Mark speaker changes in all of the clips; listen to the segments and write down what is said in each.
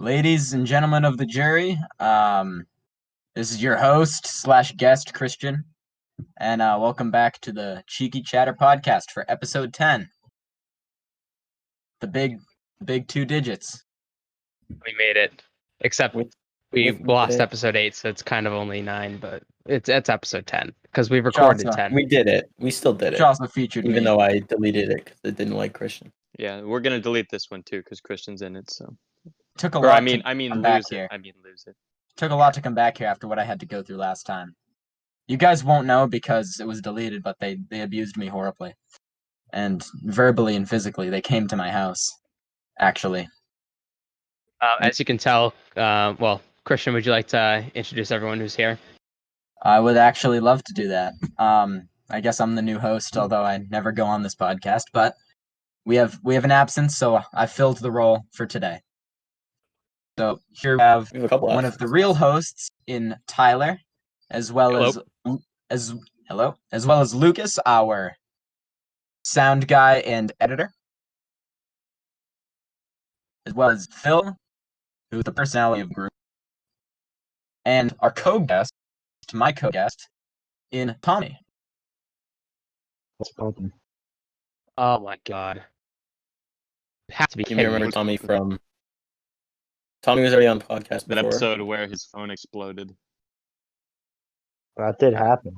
Speaker 1: Ladies and gentlemen of the jury, this is your host / guest, Christian, and welcome back to the Cheeky Chatter podcast for episode 10. The big 2 digits.
Speaker 2: We made it, except we lost episode 8, so it's kind of only 9, but it's episode 10 because we've recorded 10.
Speaker 3: We did it. We still did it.
Speaker 1: Which also featured
Speaker 3: even
Speaker 1: me.
Speaker 3: though I deleted it because it didn't like Christian.
Speaker 4: Yeah, we're gonna delete this one too because Christian's in it. So
Speaker 1: Took a lot.
Speaker 4: I mean, lose it. Lose it.
Speaker 1: Took a lot to come back here after what I had to go through last time. You guys won't know because it was deleted, but they abused me horribly, and verbally and physically. They came to my house, actually.
Speaker 2: As you can tell, well, Christian, would you like to introduce everyone who's here?
Speaker 1: I would actually love to do that. I guess I'm the new host, although I never go on this podcast. But we have an absence, so I filled the role for today. So here we have one of the real hosts in Tyler, as well as Lucas, our sound guy and editor, as well as Phil, who's the personality of the group, and our my co-guest, in Tommy.
Speaker 2: Oh my god. Have to be
Speaker 3: kidding. You remember Tommy from... Tommy was already on the podcast before.
Speaker 4: That episode where his phone exploded.
Speaker 5: That did happen.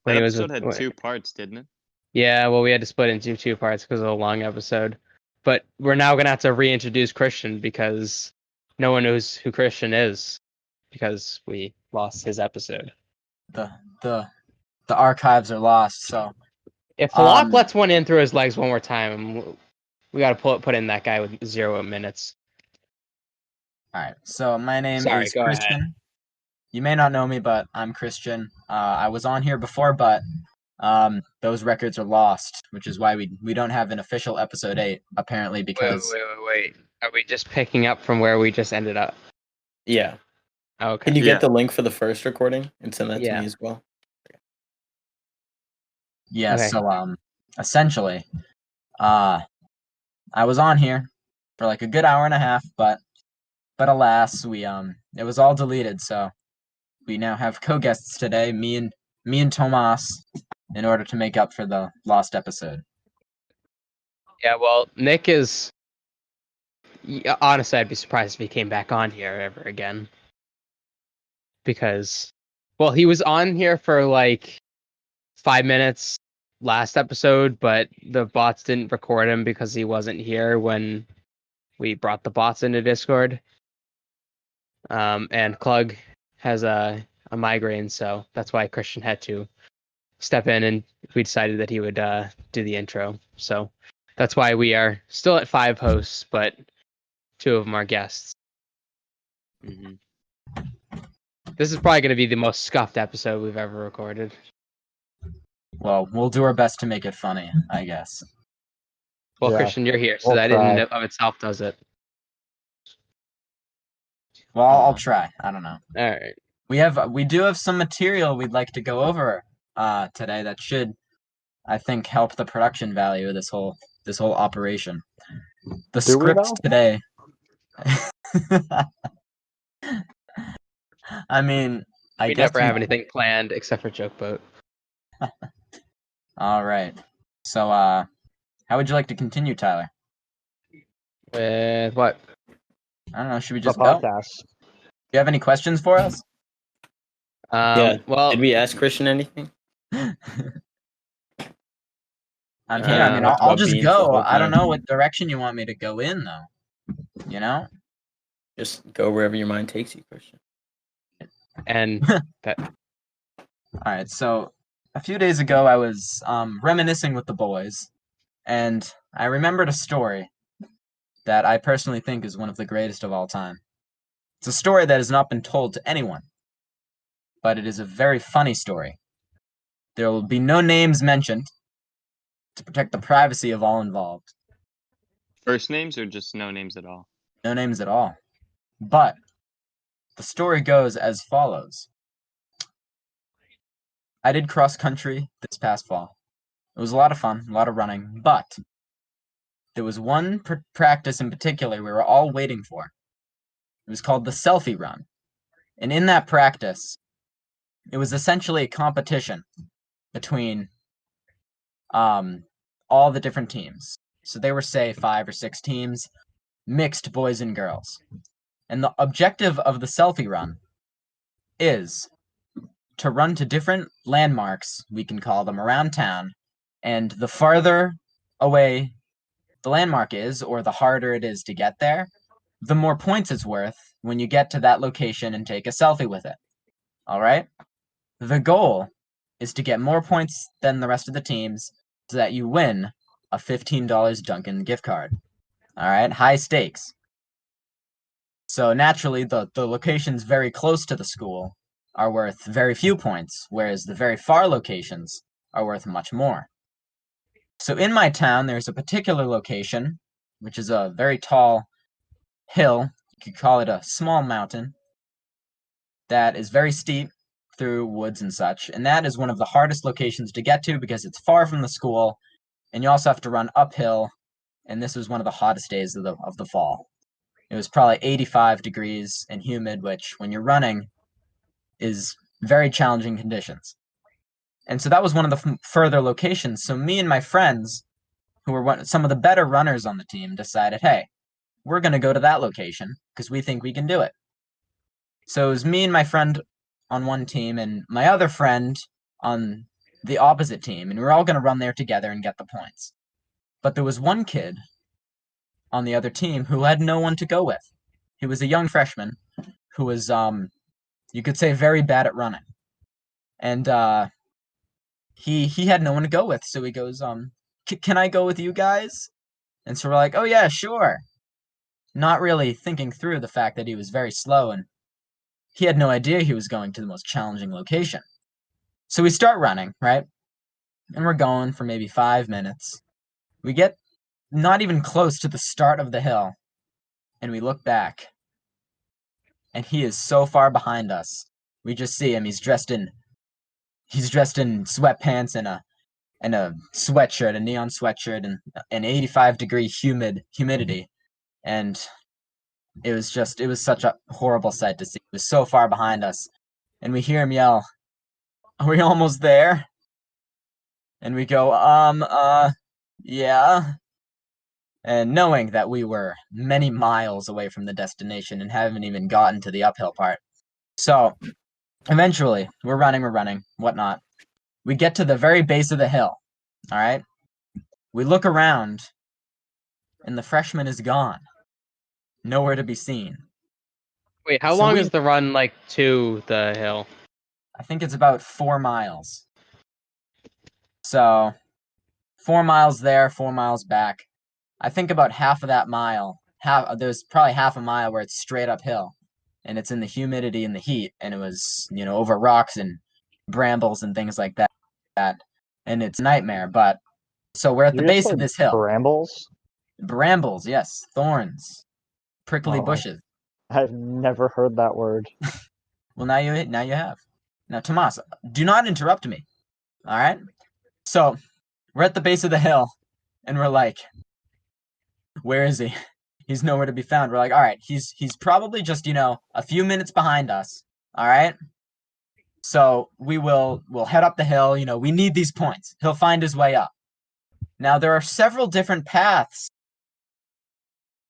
Speaker 4: That episode had 2 parts, didn't it?
Speaker 2: Yeah, well, we had to split into 2 parts because of a long episode. But we're now going to have to reintroduce Christian because no one knows who Christian is because we lost his episode.
Speaker 1: The archives are lost, so...
Speaker 2: If Locke lets one in through his legs one more time, we got to put in that guy with 0 minutes.
Speaker 1: Alright, so my name is Christian.
Speaker 2: Ahead.
Speaker 1: You may not know me, but I'm Christian. I was on here before, but those records are lost, which is why we don't have an official episode 8, apparently, because...
Speaker 2: Wait. Are we just picking up from where we just ended up?
Speaker 3: Yeah.
Speaker 2: Okay.
Speaker 3: Can you get the link for the first recording and send that to me as well?
Speaker 1: Yeah, okay. So essentially, I was on here for like a good hour and a half, but alas, it was all deleted, so we now have co-guests today, me and Tomas, in order to make up for the lost episode.
Speaker 2: Yeah, well, Nick is... Honestly, I'd be surprised if he came back on here ever again. Because, well, he was on here for like 5 minutes last episode, but the bots didn't record him because he wasn't here when we brought the bots into Discord. And Klug has a migraine, so that's why Christian had to step in, and we decided that he would do the intro. So that's why we are still at 5 hosts, but 2 of them are guests.
Speaker 4: Mm-hmm.
Speaker 2: This is probably going to be the most scuffed episode we've ever recorded.
Speaker 1: Well, we'll do our best to make it funny, I guess.
Speaker 2: Well, yeah. Christian, you're here, so that in and of itself does it.
Speaker 1: Well, I'll try. I don't know.
Speaker 2: All right.
Speaker 1: We do have some material we'd like to go over today that should, I think, help the production value of this whole operation. The script today. I mean,
Speaker 2: we never have anything planned except for Joke Boat.
Speaker 1: All right. So, how would you like to continue, Tyler?
Speaker 2: With what?
Speaker 1: I don't know. Should we just go? Do you have any questions for us?
Speaker 3: Yeah.
Speaker 2: Well,
Speaker 3: did we ask Christian anything?
Speaker 1: I'm here. I mean, I'll just go. I don't know what direction you want me to go in, though. You know?
Speaker 3: Just go wherever your mind takes you, Christian.
Speaker 2: And that.
Speaker 1: All right. So a few days ago, I was reminiscing with the boys, and I remembered a story that I personally think is one of the greatest of all time. It's a story that has not been told to anyone, but it is a very funny story. There will be no names mentioned to protect the privacy of all involved.
Speaker 4: First names or just no names at all?
Speaker 1: No names at all. But the story goes as follows. I did cross country this past fall. It was a lot of fun, a lot of running, but there was one practice in particular we were all waiting for. It was called the selfie run. And in that practice, it was essentially a competition between all the different teams. So there were, say, 5 or 6 teams, mixed boys and girls. And the objective of the selfie run is to run to different landmarks, we can call them, around town, and the farther away the landmark is, or the harder it is to get there, the more points it's worth when you get to that location and take a selfie with it. All right? The goal is to get more points than the rest of the teams so that you win a $15 Dunkin' gift card. All right? High stakes. So naturally, the locations very close to the school are worth very few points, whereas the very far locations are worth much more. So in my town, there's a particular location, which is a very tall hill, you could call it a small mountain, that is very steep through woods and such, and that is one of the hardest locations to get to because it's far from the school, and you also have to run uphill, and this was one of the hottest days of the fall. It was probably 85 degrees and humid, which, when you're running, is very challenging conditions. And so that was one of the further locations. So me and my friends, who were some of the better runners on the team, decided, hey, we're going to go to that location because we think we can do it. So it was me and my friend on one team and my other friend on the opposite team, and we were all going to run there together and get the points. But there was one kid on the other team who had no one to go with. He was a young freshman who was, you could say, very bad at running. And he had no one to go with, so he goes, can I go with you guys? And so we're like, oh yeah, sure. Not really thinking through the fact that he was very slow and he had no idea he was going to the most challenging location. So we start running, right? And we're going for maybe 5 minutes. We get not even close to the start of the hill, and we look back, and he is so far behind us. We just see him. He's dressed in sweatpants and a sweatshirt, a neon sweatshirt, and an 85-degree humidity. And it was such a horrible sight to see. He was so far behind us, and we hear him yell, "Are we almost there?" And we go, yeah. And knowing that we were many miles away from the destination and haven't even gotten to the uphill part. So eventually, we're running, whatnot. We get to the very base of the hill, all right? We look around, and the freshman is gone. Nowhere to be seen.
Speaker 2: Wait, how long is the run, like, to the hill?
Speaker 1: I think it's about 4 miles. So 4 miles there, 4 miles back. I think about half of that mile, there's probably half a mile where it's straight uphill, and it's in the humidity and the heat, and it was, over rocks and brambles and things like that, and it's a nightmare. But so we're at the base of this hill.
Speaker 5: Brambles?
Speaker 1: Brambles, yes, thorns, prickly bushes.
Speaker 5: I've never heard that word.
Speaker 1: Well, now you have. Now, Tomas, do not interrupt me. All right. So we're at the base of the hill, and we're like, where is he? He's nowhere to be found. We're like, all right, he's probably just, a few minutes behind us. All right. So we'll head up the hill. We need these points. He'll find his way up. Now, there are several different paths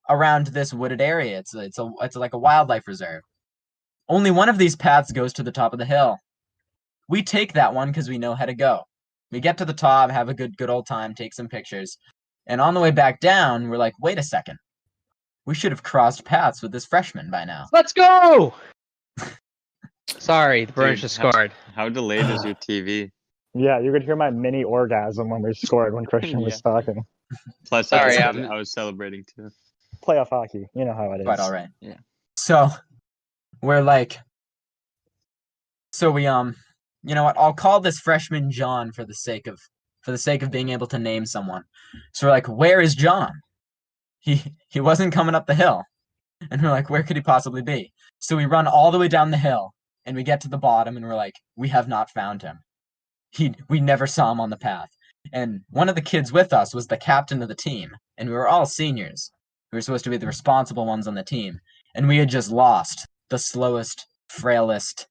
Speaker 1: around this wooded area. It's like a wildlife reserve. Only one of these paths goes to the top of the hill. We take that one because we know how to go. We get to the top, have a good old time, take some pictures. And on the way back down, we're like, wait a second. We should have crossed paths with this freshman by now.
Speaker 2: Let's go! Sorry, the Bruins just scored.
Speaker 4: How delayed is your TV?
Speaker 5: Yeah, you could hear my mini orgasm when we scored when Christian was talking.
Speaker 4: Plus,
Speaker 2: Sorry,
Speaker 4: I was celebrating too.
Speaker 5: Playoff hockey, you know how it is.
Speaker 1: Quite all right.
Speaker 4: Yeah.
Speaker 1: So we're like, we you know what? I'll call this freshman John for the sake of being able to name someone. So we're like, where is John? He wasn't coming up the hill. And we're like, where could he possibly be? So we run all the way down the hill, and we get to the bottom, and we're like, we have not found him. We never saw him on the path. And one of the kids with us was the captain of the team, and we were all seniors. We were supposed to be the responsible ones on the team, and we had just lost the slowest, frailest,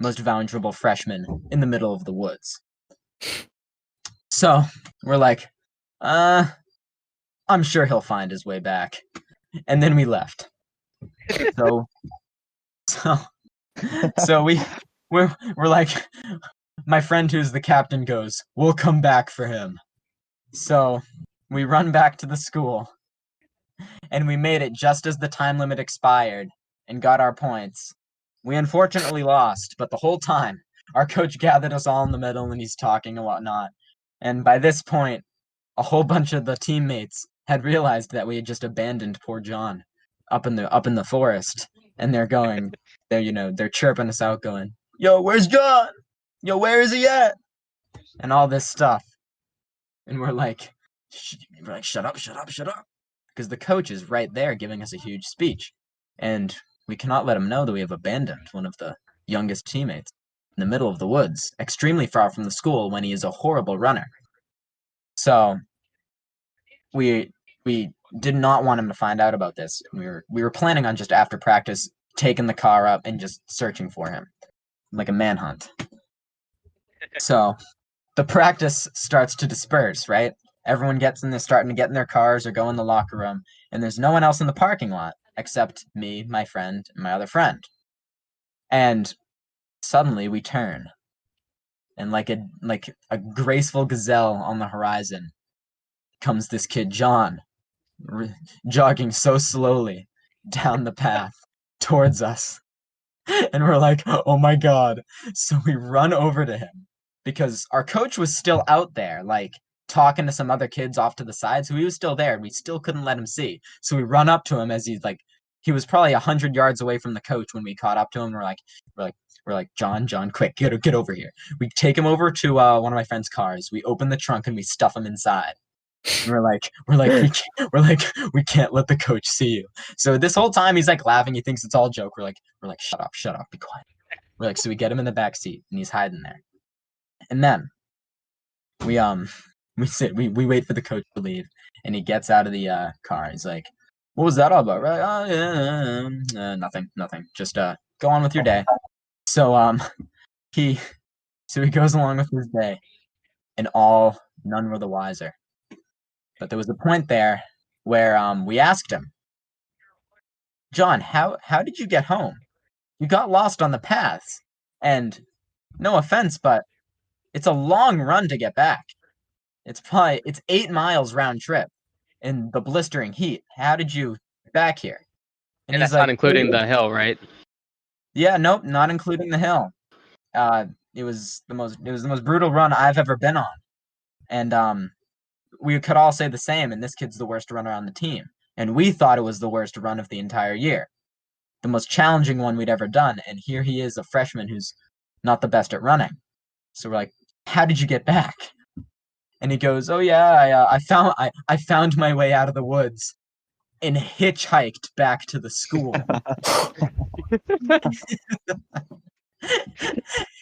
Speaker 1: most vulnerable freshman in the middle of the woods. So we're like, I'm sure he'll find his way back. And then we left. So we're like, my friend who's the captain goes, we'll come back for him. So we run back to the school, and we made it just as the time limit expired and got our points. We unfortunately lost, but the whole time, our coach gathered us all in the middle and he's talking and whatnot. And by this point, a whole bunch of the teammates had realized that we had just abandoned poor John up in the forest, and they're chirping us out, going, "Yo, where's John? Yo, where is he at?" And all this stuff. And we're like, shut up, because the coach is right there giving us a huge speech, and we cannot let him know that we have abandoned one of the youngest teammates in the middle of the woods, extremely far from the school, when he is a horrible runner. So we did not want him to find out about this. We were planning on just after practice taking the car up and just searching for him, like a manhunt. So the practice starts to disperse, right? Everyone starting to get in their cars or go in the locker room, and there's no one else in the parking lot except me, my friend, and my other friend. And suddenly we turn, and like a graceful gazelle on the horizon comes this kid, John, jogging so slowly down the path towards us. And we're like, oh my God. So we run over to him, because our coach was still out there, like talking to some other kids off to the side. So he was still there, and we still couldn't let him see. So we run up to him as he was probably 100 yards away from the coach when we caught up to him. We're like, John, quick, get over here. We take him over to one of my friend's cars. We open the trunk and we stuff him inside. And we're like, we can't let the coach see you. So this whole time he's like laughing. He thinks it's all a joke. We're like, shut up, be quiet. We're like, so we get him in the back seat, and he's hiding there. And then we wait for the coach to leave, and he gets out of the car. He's like, what was that all about? Right? Oh, yeah, nothing. Just go on with your day. So he goes along with his day, and none were the wiser. But there was a point there where we asked him, John, how did you get home? You got lost on the paths, and no offense, but it's a long run to get back. It's 8 miles round trip in the blistering heat. How did you get back here?
Speaker 2: And that's not including the hill, right?
Speaker 1: Yeah, nope, not including the hill. It was the most brutal run I've ever been on. And we could all say the same, and this kid's the worst runner on the team. And we thought it was the worst run of the entire year. The most challenging one we'd ever done, and here he is, a freshman who's not the best at running. So we're like, how did you get back? And he goes, oh yeah, I found my way out of the woods and hitchhiked back to the school.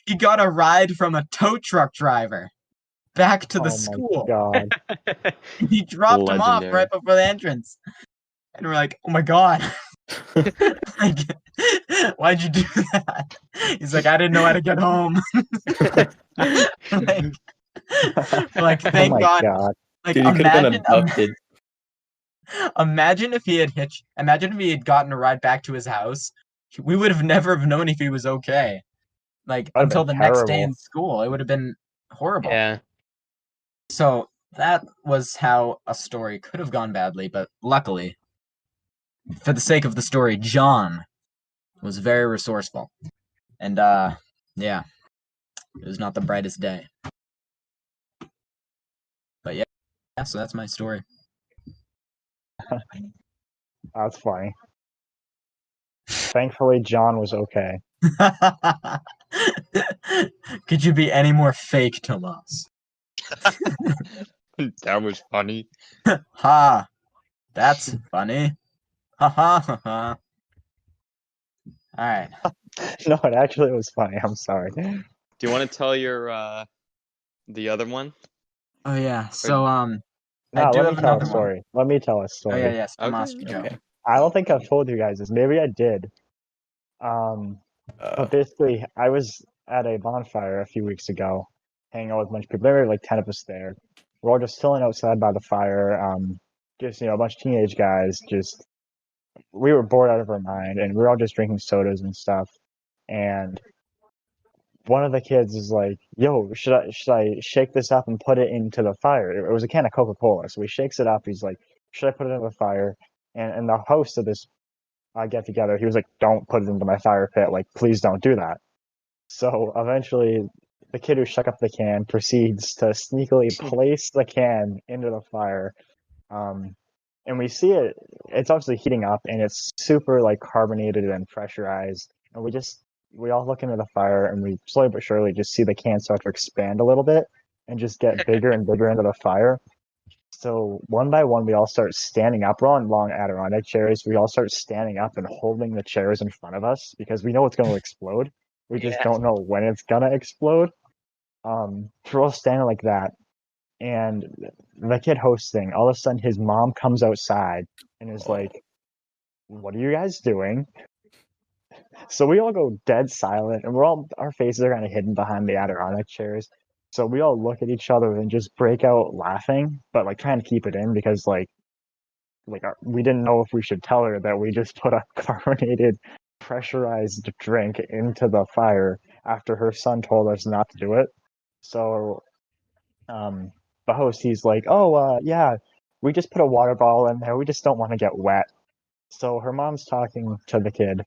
Speaker 1: He got a ride from a tow truck driver back to the school.
Speaker 5: God.
Speaker 1: He dropped him off right before the entrance. And we're like, oh my God. Like, why'd you do that? He's like, I didn't know how to get home. like thank God. Like,
Speaker 3: dude, you could have been abducted.
Speaker 1: Imagine if he had gotten a ride back to his house. We would have never have known if he was okay. Like, until the next day in school. It would have been horrible.
Speaker 2: Yeah.
Speaker 1: So that was how a story could have gone badly, but luckily, for the sake of the story, John was very resourceful. And yeah, it was not the brightest day. But yeah, so that's my story.
Speaker 5: That's funny. Thankfully, John was okay.
Speaker 1: Could you be any more fake, Tomas?
Speaker 4: That was funny.
Speaker 1: Ha! That's funny. Ha ha ha. All right.
Speaker 5: No, it actually was funny. I'm sorry.
Speaker 4: Do you want to tell your the other one?
Speaker 1: Oh yeah. So I
Speaker 5: No,
Speaker 1: do
Speaker 5: let me
Speaker 1: have
Speaker 5: tell a
Speaker 1: another one.
Speaker 5: story. Let me tell a
Speaker 1: Oh
Speaker 5: story.
Speaker 1: yeah, yes.
Speaker 4: Okay.
Speaker 1: Tomas, you go.
Speaker 3: Okay.
Speaker 5: I don't think I've told you guys this. Maybe I did. But basically, I was at a bonfire a few weeks ago, hanging out with a bunch of people. There were like 10 of us there. We're all just chilling outside by the fire. Just a bunch of teenage guys. Just we were bored out of our mind, and we were all just drinking sodas and stuff. And one of the kids is like, "Yo, should I shake this up and put it into the fire?" It was a can of Coca-Cola, so he shakes it up. He's like, "Should I put it in the fire?" And the host of this get together, he was like, "Don't put it into my fire pit. Like, please don't do that." So eventually, the kid who shook up the can proceeds to sneakily place the can into the fire. Um, and we see it's obviously heating up and it's super like carbonated and pressurized. And we all look into the fire and we slowly but surely just see the can start to expand a little bit and just get bigger and bigger into the fire. So one by one, we all start standing up. We're on long Adirondack chairs. We all start standing up and holding the chairs in front of us because we know it's going to explode. We just don't know when it's going to explode. So we're all standing like that. And the kid hosting, all of a sudden, his mom comes outside and is like, "What are you guys doing?" So we all go dead silent, and our faces are kind of hidden behind the Adirondack chairs. So we all look at each other and just break out laughing, but like trying to keep it in because we didn't know if we should tell her that we just put a carbonated, pressurized drink into the fire after her son told us not to do it. So, the host, he's like, "Oh, yeah, we just put a water bottle in there. We just don't want to get wet." So her mom's talking to the kid,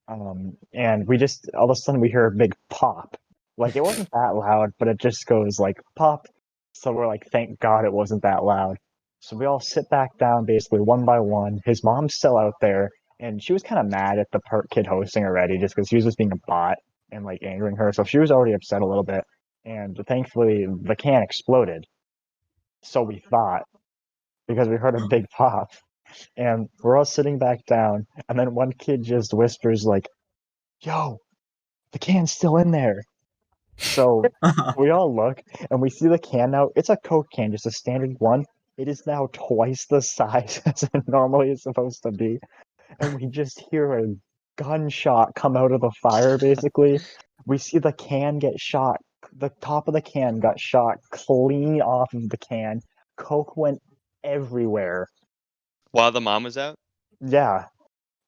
Speaker 5: and we just all of a sudden we hear a big pop. Like it wasn't that loud, but it just goes like pop. So we're like, thank God it wasn't that loud. So we all sit back down basically one by one. His mom's still out there, and she was kind of mad at the kid hosting already, just because he was just being a bot and like angering her. So she was already upset a little bit. And thankfully, the can exploded. So we thought because we heard a big pop and we're all sitting back down, and then one kid just whispers like, "Yo, the can's still in there." So we all look and we see the can now. It's a Coke can, just a standard one. It is now twice the size as it normally is supposed to be. And we just hear a gunshot come out of the fire, basically. We see the can get shot. The top of the can got shot clean off of the can. Coke went everywhere.
Speaker 4: While the mom was out?
Speaker 5: Yeah.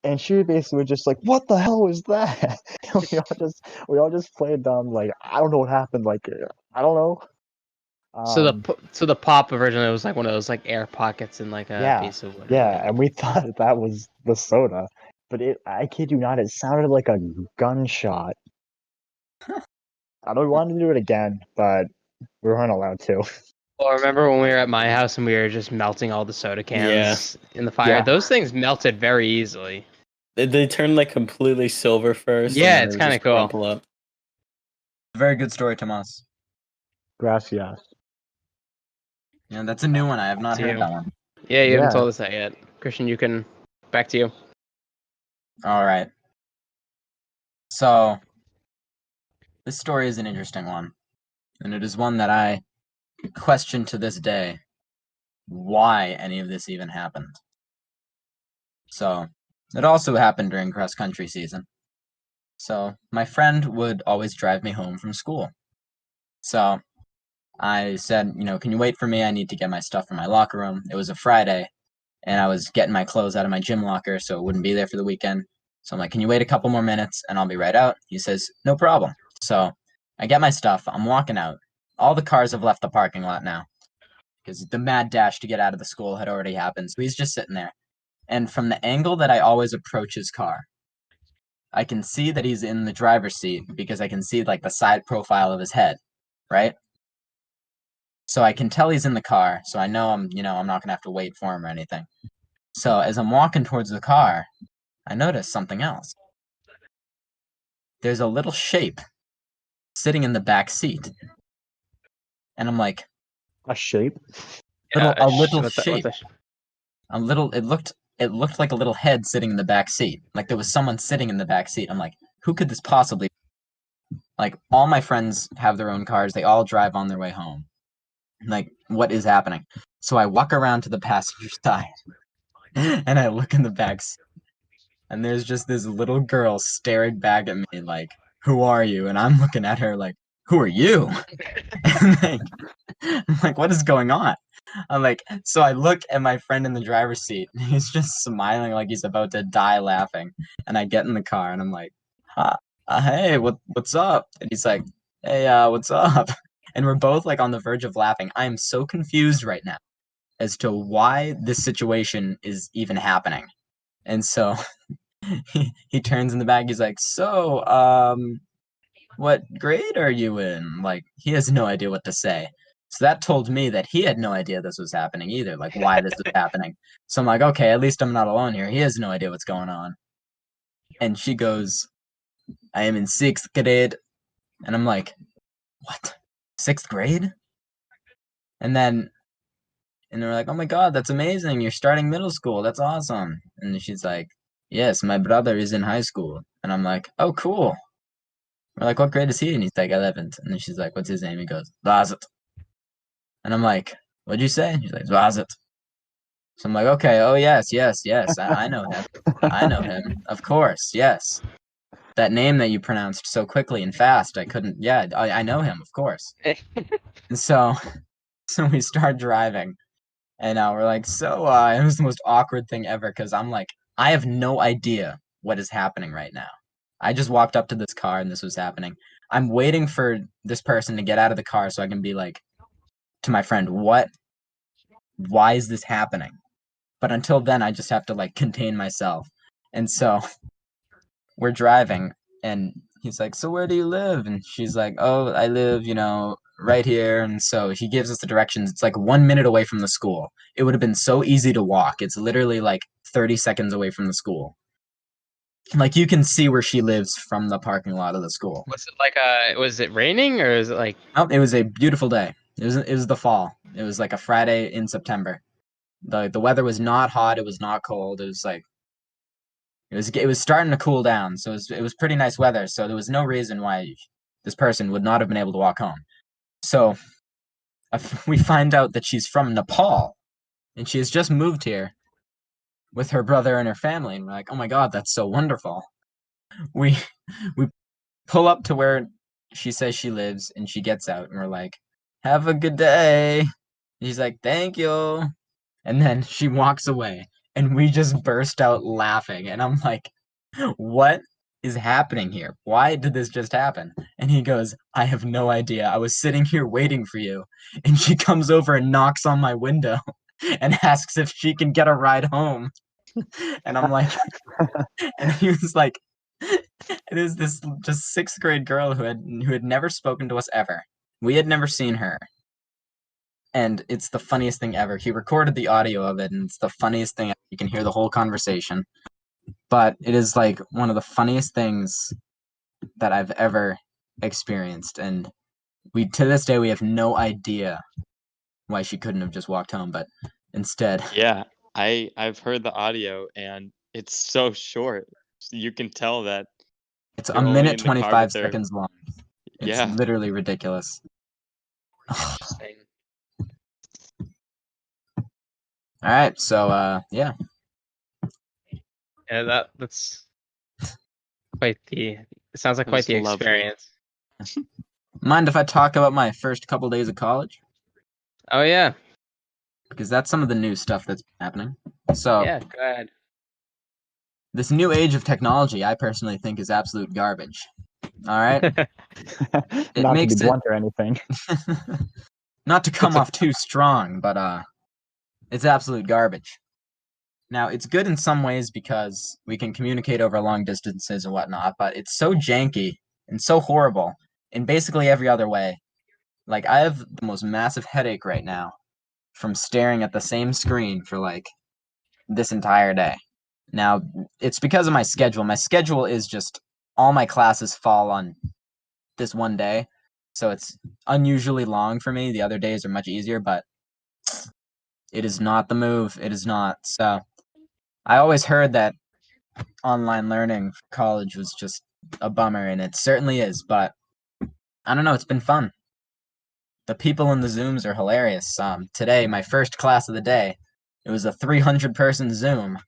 Speaker 5: And she basically was just like, "What the hell was that?" And we all just played dumb, like, I don't know what happened, like, I don't know.
Speaker 2: So the pop originally was like one of those like air pockets in like a
Speaker 5: Yeah,
Speaker 2: piece of wood.
Speaker 5: yeah, and we thought that was the soda, but I kid you not, it sounded like a gunshot. I don't want to do it again, but we weren't allowed to.
Speaker 2: Well, remember when we were at my house and we were just melting all the soda cans in the fire?
Speaker 5: Yeah.
Speaker 2: Those things melted very easily.
Speaker 3: They turn like completely silver first.
Speaker 2: Yeah,
Speaker 3: and then
Speaker 2: it's
Speaker 3: they
Speaker 2: kinda
Speaker 3: just
Speaker 2: cool.
Speaker 3: crumple up.
Speaker 1: Very good story, Tomas.
Speaker 5: Gracias.
Speaker 1: Yeah, that's a new one. I have not
Speaker 2: To
Speaker 1: heard
Speaker 2: you.
Speaker 1: that one.
Speaker 2: Yeah, you haven't
Speaker 5: Yeah.
Speaker 2: told us that yet. Christian, you can back to you.
Speaker 1: All right. So this story is an interesting one, and it is one that I question to this day why any of this even happened. So it also happened during cross country season. So my friend would always drive me home from school. So I said, can you wait for me? I need to get my stuff from my locker room. It was a Friday, and I was getting my clothes out of my gym locker, so it wouldn't be there for the weekend. So I'm like, can you wait a couple more minutes and I'll be right out? He says, no problem. So I get my stuff. I'm walking out. All the cars have left the parking lot now because the mad dash to get out of the school had already happened. So he's just sitting there. And from the angle that I always approach his car, I can see that he's in the driver's seat because I can see like the side profile of his head, right? So I can tell he's in the car. So I know I'm not gonna have to wait for him or anything. So as I'm walking towards the car, I notice something else. There's a little shape sitting in the back seat. And I'm like,
Speaker 5: A shape?
Speaker 1: a little
Speaker 2: What's
Speaker 1: shape. It looked like a little head sitting in the back seat. Like there was someone sitting in the back seat. I'm like, who could this possibly be? Like all my friends have their own cars. They all drive on their way home. Like, what is happening? So I walk around to the passenger side and I look in the back seat, and there's just this little girl staring back at me like, who are you? And I'm looking at her like, who are you? And like, I'm like, what is going on? I'm like, so I look at my friend in the driver's seat, and he's just smiling like he's about to die laughing. And I get in the car, and I'm like, hey, what's up? And he's like, hey, what's up? And we're both like on the verge of laughing. I am so confused right now as to why this situation is even happening. And so he turns in the back. He's like, so, what grade are you in? Like, he has no idea what to say. So that told me that he had no idea this was happening either, like why this was happening. So I'm like, okay, at least I'm not alone here. He has no idea what's going on. And she goes, I am in 6th grade. And I'm like, what? 6th grade? And they're like, oh my God, that's amazing. You're starting middle school. That's awesome. And she's like, yes, my brother is in high school. And I'm like, oh, cool. We're like, what grade is he? And he's like, 11th. And then she's like, what's his name? He goes, Vazit. And I'm like, what'd you say? And she's like, Vazit. So I'm like, okay, oh, yes. I know him. I know him. Of course, yes. That name that you pronounced so quickly and fast, I couldn't, yeah, I know him, of course. And so we start driving. And we're like, so it was the most awkward thing ever because I'm like, I have no idea what is happening right now. I just walked up to this car and this was happening. I'm waiting for this person to get out of the car so I can be like to my friend, why is this happening? But until then, I just have to like contain myself. And so we're driving and he's like, so where do you live? And she's like, oh, I live, right here. And so he gives us the directions. It's like 1 minute away from the school. It would have been so easy to walk. It's literally like 30 seconds away from the school. Like you can see where she lives from the parking lot of the school.
Speaker 2: Was it raining or is it like?
Speaker 1: Oh, it was a beautiful day. It was the fall. It was like a Friday in September. The weather was not hot. It was not cold. It was like it was starting to cool down. So it was pretty nice weather. So there was no reason why this person would not have been able to walk home. So we find out that she's from Nepal, and she has just moved here with her brother and her family. And we're like, oh my God, that's so wonderful. We pull up to where she says she lives, and she gets out, and we're like, have a good day. And she's like, thank you. And then she walks away, and we just burst out laughing. And I'm like, what is happening here? Why did this just happen? And he goes, I have no idea. I was sitting here waiting for you. And she comes over and knocks on my window and asks if she can get a ride home. And I'm like, and he was like, it is this just 6th grade girl who had never spoken to us ever. We had never seen her. And it's the funniest thing ever. He recorded the audio of it, and it's the funniest thing. You can hear the whole conversation. But it is like one of the funniest things that I've ever experienced. And to this day, we have no idea why she couldn't have just walked home, but instead.
Speaker 4: Yeah, I've heard the audio and it's so short. You can tell that
Speaker 1: It's
Speaker 4: they're
Speaker 1: a
Speaker 4: only
Speaker 1: minute
Speaker 4: in the car,
Speaker 1: 25
Speaker 4: but they're
Speaker 1: seconds long. It's
Speaker 4: yeah.
Speaker 1: literally ridiculous.
Speaker 2: Interesting.
Speaker 1: All right, so yeah.
Speaker 2: Yeah, that's quite the. It sounds like
Speaker 4: It
Speaker 2: quite
Speaker 4: was
Speaker 2: the
Speaker 4: lovely.
Speaker 2: experience.
Speaker 1: Mind if I talk about my first couple days of college?
Speaker 2: Oh yeah.
Speaker 1: Because that's some of the new stuff that's happening. So
Speaker 2: Yeah, go ahead.
Speaker 1: this new age of technology, I personally think is absolute garbage. All right, it
Speaker 5: Not
Speaker 1: makes
Speaker 5: to be blunt or anything.
Speaker 1: not to come off too strong, but it's absolute garbage. Now, it's good in some ways because we can communicate over long distances and whatnot, but it's so janky and so horrible in basically every other way. Like, I have the most massive headache right now from staring at the same screen for like this entire day. Now, it's because of my schedule. My schedule is just all my classes fall on this one day, so it's unusually long for me. The other days are much easier, but it is not the move. It is not. So I always heard that online learning for college was just a bummer, and it certainly is, but I don't know, it's been fun. the people in the Zooms are hilarious. Today, my first class of the day, it was a 300-person Zoom,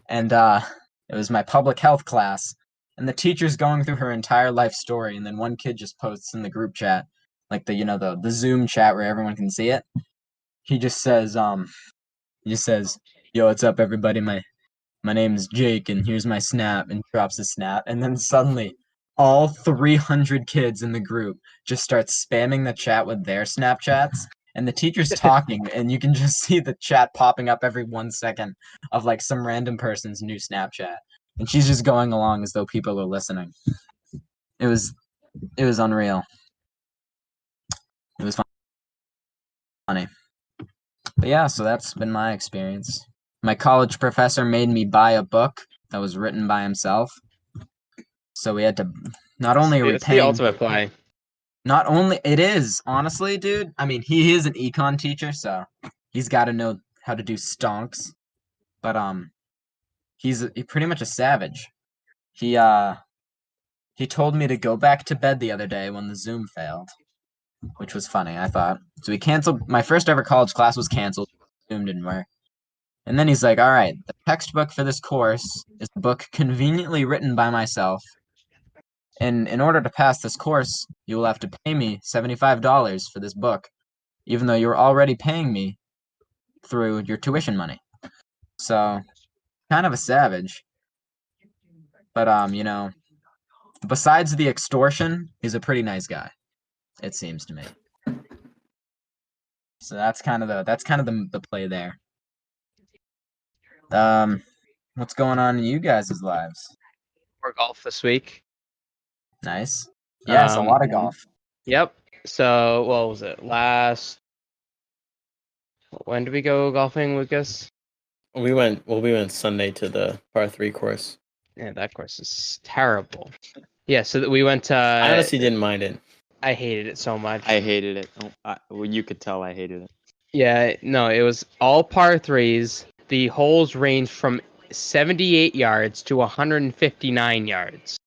Speaker 1: and it was my public health class. And the teacher's going through her entire life story, and then one kid just posts in the group chat, like the Zoom chat where everyone can see it. He just says, "Yo, what's up, everybody? My name's Jake, and here's my snap," and drops a snap, and then suddenly all 300 kids in the group just start spamming the chat with their Snapchats, and the teacher's talking, and you can just see the chat popping up every 1 second of like some random person's new Snapchat, and she's just going along as though people are listening. It was unreal. It was funny. But yeah, so that's been my experience. My college professor made me buy a book that was written by himself. So we had to, not only are we
Speaker 2: It's the
Speaker 1: paying,
Speaker 2: ultimate play.
Speaker 1: not only, it is, honestly, dude. I mean, he is an econ teacher, so he's got to know how to do stonks. But he's pretty much a savage. He told me to go back to bed the other day when the Zoom failed, which was funny, I thought. So he canceled, my first ever college class was canceled. Zoom didn't work. And then he's like, all right, the textbook for this course is a book conveniently written by myself. And in order to pass this course, you will have to pay me $75 for this book, even though you're already paying me through your tuition money. So, kind of a savage. But, besides the extortion, he's a pretty nice guy, it seems to me. So that's kind of the play there. What's going on in you guys' lives?
Speaker 2: More golf this week.
Speaker 1: Nice. Yes, a lot of golf.
Speaker 2: Yep. So, what was it? When did we go golfing, Lucas?
Speaker 3: We went Sunday to the par 3 course.
Speaker 2: Yeah, that course is terrible. Yeah, so we went to...
Speaker 3: I honestly didn't mind it.
Speaker 2: I hated it so much.
Speaker 4: I hated it. Well, you could tell I hated it.
Speaker 2: Yeah, no, it was all par 3s. The holes ranged from 78 yards to 159 yards.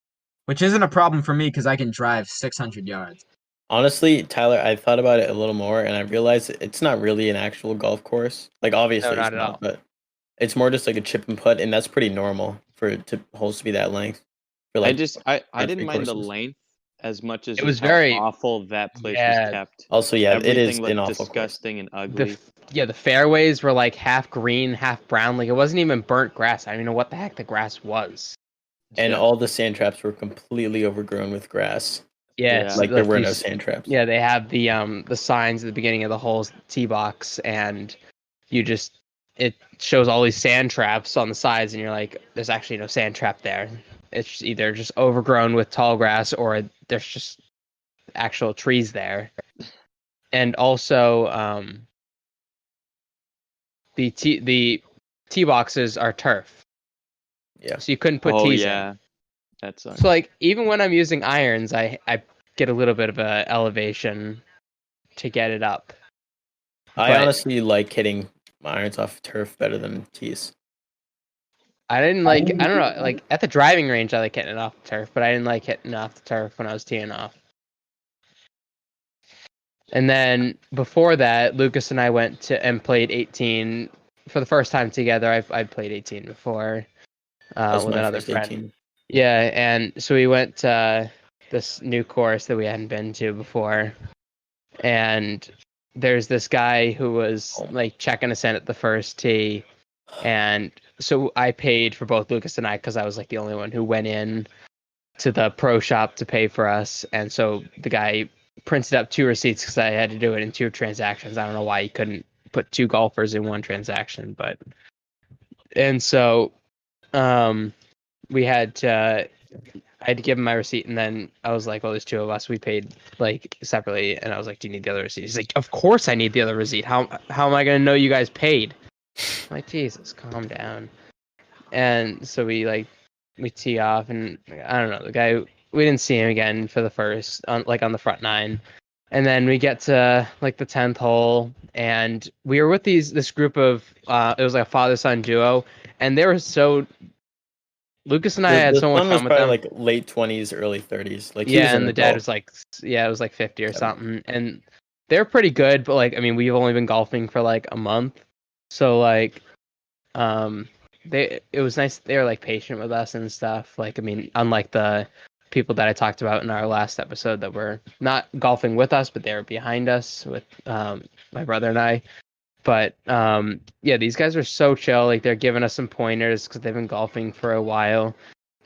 Speaker 1: Which isn't a problem for me because I can drive 600 yards.
Speaker 3: Honestly, Tyler, I thought about it a little more, and I realized it's not really an actual golf course. Like, obviously,
Speaker 2: No, not
Speaker 3: it's
Speaker 2: at
Speaker 3: not,
Speaker 2: all.
Speaker 3: but it's more just like a chip and putt, and that's pretty normal for holes to be that length. For,
Speaker 4: I
Speaker 3: like,
Speaker 4: didn't
Speaker 3: three
Speaker 4: mind the
Speaker 3: courses.
Speaker 4: length as much as
Speaker 2: It was
Speaker 4: how
Speaker 2: very-
Speaker 4: awful that place
Speaker 2: Yeah.
Speaker 4: was kept.
Speaker 3: Also, yeah, it is
Speaker 4: Everything looked
Speaker 3: an awful course.
Speaker 4: disgusting and ugly.
Speaker 2: The fairways were like half green, half brown. Like, it wasn't even burnt grass. I don't even know what the heck the grass was.
Speaker 3: And
Speaker 4: Yeah.
Speaker 3: all the sand traps were completely overgrown with grass.
Speaker 2: Yeah,
Speaker 4: Yeah.
Speaker 2: it's
Speaker 3: Like, there were no
Speaker 2: these-
Speaker 3: sand traps.
Speaker 2: Yeah, they have the signs at the beginning of the holes tee box, and it shows all these sand traps on the sides, and you're like, there's actually no sand trap there. It's either just overgrown with tall grass, or there's just actual trees there. And also, the tee boxes are turf.
Speaker 3: Yeah.
Speaker 2: So you couldn't put
Speaker 4: Oh
Speaker 2: tees in.
Speaker 4: yeah, that sucks.
Speaker 2: So like, even when I'm using irons, I get a little bit of a elevation to get it up.
Speaker 3: I
Speaker 2: But-
Speaker 3: honestly like hitting my irons off turf better than tees.
Speaker 2: I don't know, like at the driving range I like hitting it off the turf, but I didn't like hitting it off the turf when I was teeing off. And then before that, Lucas and I went to and played 18 for the first time together. I've played 18 before
Speaker 3: That's
Speaker 2: with
Speaker 3: my
Speaker 2: another
Speaker 3: first
Speaker 2: friend.
Speaker 3: 18.
Speaker 2: Yeah, and so we went to this new course that we hadn't been to before, and there's this guy who was like checking us in at the first tee, and so I paid for both Lucas and I because I was like the only one who went in to the pro shop to pay for us, and so the guy printed up 2 receipts because I had to do it in 2 transactions. I don't know why he couldn't put 2 golfers in 1 transaction, but and so we had to I had to give him my receipt, and then I was like, well, there's 2 of us. We paid like separately, and I was like, do you need the other receipt? He's like, of course I need the other receipt. How am I gonna know you guys paid? I'm like, Jesus, calm down. And so we tee off, and I don't know, the guy, we didn't see him again for the first on the front 9. And then we get to like the 10th hole, and we were with this group of it was like a father-son duo, and they were so Lucas and I had so much
Speaker 3: son was
Speaker 2: fun with
Speaker 3: probably
Speaker 2: them.
Speaker 3: like late 20s, early 30s. Like, he was
Speaker 2: Yeah,
Speaker 3: an
Speaker 2: and the dad
Speaker 3: adult.
Speaker 2: was like, it was like 50 or
Speaker 3: Yeah.
Speaker 2: something. And they're pretty good, but like I mean, we've only been golfing for like a month, so like it was nice. They were like patient with us and stuff. Like I mean, unlike the people that I talked about in our last episode that were not golfing with us, but they were behind us with my brother and I. But yeah, these guys are so chill. Like they're giving us some pointers because they've been golfing for a while.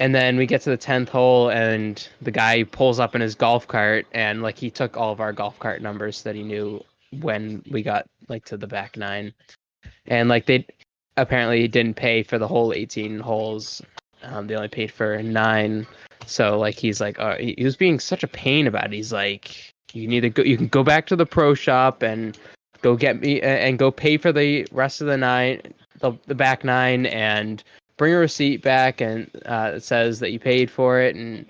Speaker 2: And then we get to the 10th hole, and the guy pulls up in his golf cart, and like he took all of our golf cart numbers that he knew when we got like to the back nine, and like they apparently didn't pay for the whole 18 holes. They only paid for 9. So like he's like, he was being such a pain about it. He's like, you can go back to the pro shop and go get me and go pay for the rest of the 9, the back 9, and bring a receipt back, and it says that you paid for it. And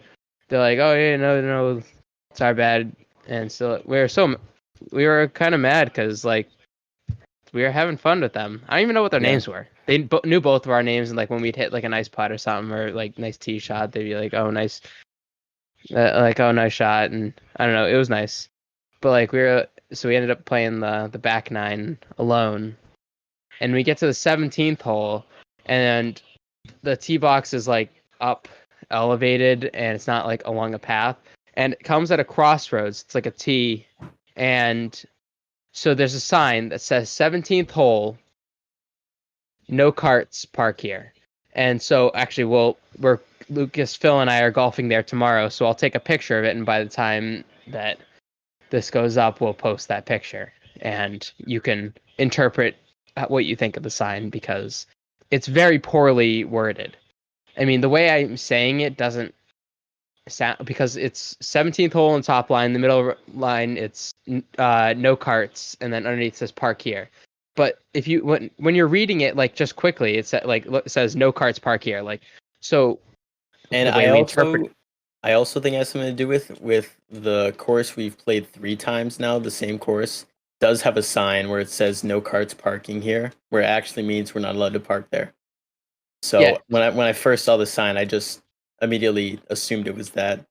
Speaker 2: they're like, oh yeah, no, it's our bad. And so we were kind of mad because like we were having fun with them. I don't even know what their names were. They knew both of our names, and like when we'd hit like a nice putt or something, or like nice tee shot, they'd be like, "Oh, nice," like, "Oh, nice shot," and I don't know, it was nice. But like we ended up playing the back 9 alone, and we get to the 17th hole, and the tee box is like up, elevated, and it's not like along a path, and it comes at a crossroads. It's like a T, and so there's a sign that says 17th hole, no carts, park here. And so actually we're Lucas, Phil, and I are golfing there tomorrow, so I'll take a picture of it, and by the time that this goes up, we'll post that picture, and you can interpret what you think of the sign, because it's very poorly worded. I mean, the way I'm saying it doesn't sound, because it's 17th hole in top line, the middle line it's no carts, and then underneath says park here. But if you when you're reading it like just quickly, it says no carts, park here. Like so.
Speaker 3: And I also think it has something to do with the course we've played 3 times now. The same course does have a sign where it says no carts parking here, where it actually means we're not allowed to park there. So
Speaker 2: Yeah.
Speaker 3: when I first saw the sign, I just immediately assumed it was that,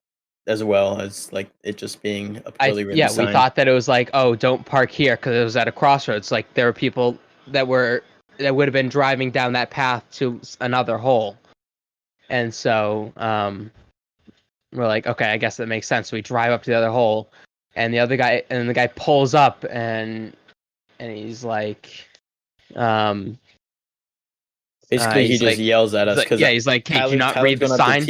Speaker 3: as well as like it just being a poorly written sign.
Speaker 2: We thought that it was like, oh, don't park here because it was at a crossroads. Like there were people that would have been driving down that path to another hole, and so we're like, okay, I guess that makes sense. So we drive up to the other hole, and the guy pulls up, and he's like,
Speaker 3: basically he just yells at us because
Speaker 2: he's like, hey, can you not read the sign?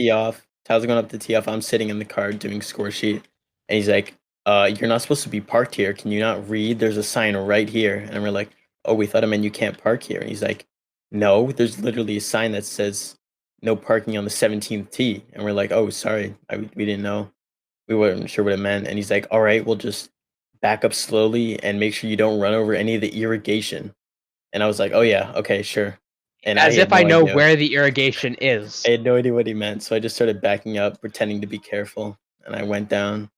Speaker 3: Tyler's going up to tee off. I'm sitting in the car doing score sheet, and he's like, you're not supposed to be parked here. Can you not read? There's a sign right here. And we're like, oh, we thought it meant you can't park here. And he's like, no, there's literally a sign that says no parking on the 17th tee. And we're like, oh, sorry, we didn't know. We weren't sure what it meant. And he's like, all right, we'll just back up slowly and make sure you don't run over any of the irrigation. And I was like, oh yeah, okay, sure. And
Speaker 2: as if I know where the irrigation is.
Speaker 3: I had no idea what he meant, so I just started backing up, pretending to be careful, and I went down,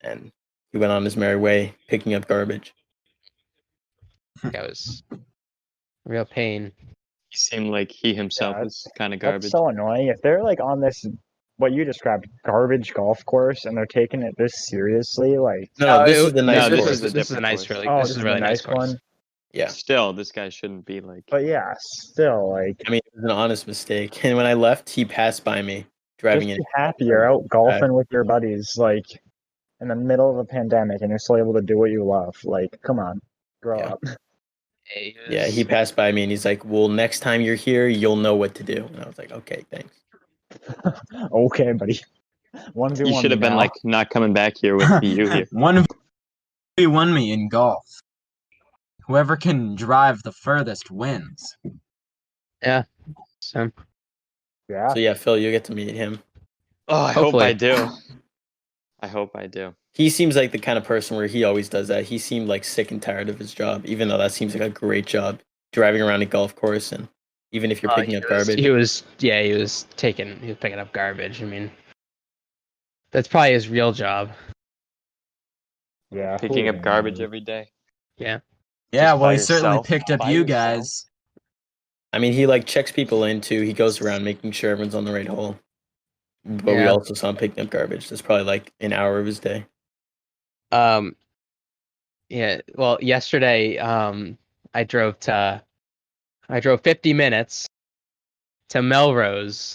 Speaker 3: and he went on his merry way, picking up garbage.
Speaker 2: That was real pain.
Speaker 4: He seemed like he himself was kind of garbage.
Speaker 5: That's so annoying. If they're like on this, what you described, garbage golf course, and they're taking it this seriously, like
Speaker 3: no, this is the nice
Speaker 2: course.
Speaker 3: This
Speaker 2: is a nice, really.
Speaker 5: Oh,
Speaker 2: this is a really nice course.
Speaker 5: one.
Speaker 3: Yeah.
Speaker 4: Still, this guy shouldn't be like.
Speaker 5: But yeah, still like.
Speaker 3: I mean, it was an honest mistake. And when I left, he passed by me driving in.
Speaker 5: Be happy you're out golfing with your buddies, like in the middle of a pandemic, and you're still able to do what you love. Like, come on, grow up.
Speaker 3: Yeah, he passed by me and he's like, well, next time you're here, you'll know what to do. And I was like, okay, thanks.
Speaker 5: Okay, buddy. 1v1.
Speaker 4: You should have been like not coming back here with you here.
Speaker 1: 1v1 me in golf. Whoever can drive the furthest wins.
Speaker 2: Yeah. So
Speaker 3: yeah, Phil, you get to meet him.
Speaker 4: Oh, I hope I do. I hope I do.
Speaker 3: He seems like the kind of person where he always does that. He seemed like sick and tired of his job, even though that seems like a great job, driving around a golf course, and even if you're picking up garbage.
Speaker 2: He was picking up garbage. I mean, that's probably his real job.
Speaker 5: Yeah.
Speaker 4: Picking up garbage every day.
Speaker 2: Yeah.
Speaker 1: Yeah, well, he certainly picked up you guys.
Speaker 3: I mean, he like checks people in too. He goes around making sure everyone's on the right hole. But we also saw him picking up garbage. That's probably like an hour of his day.
Speaker 2: Yeah. Well, yesterday, I drove 50 minutes to Melrose,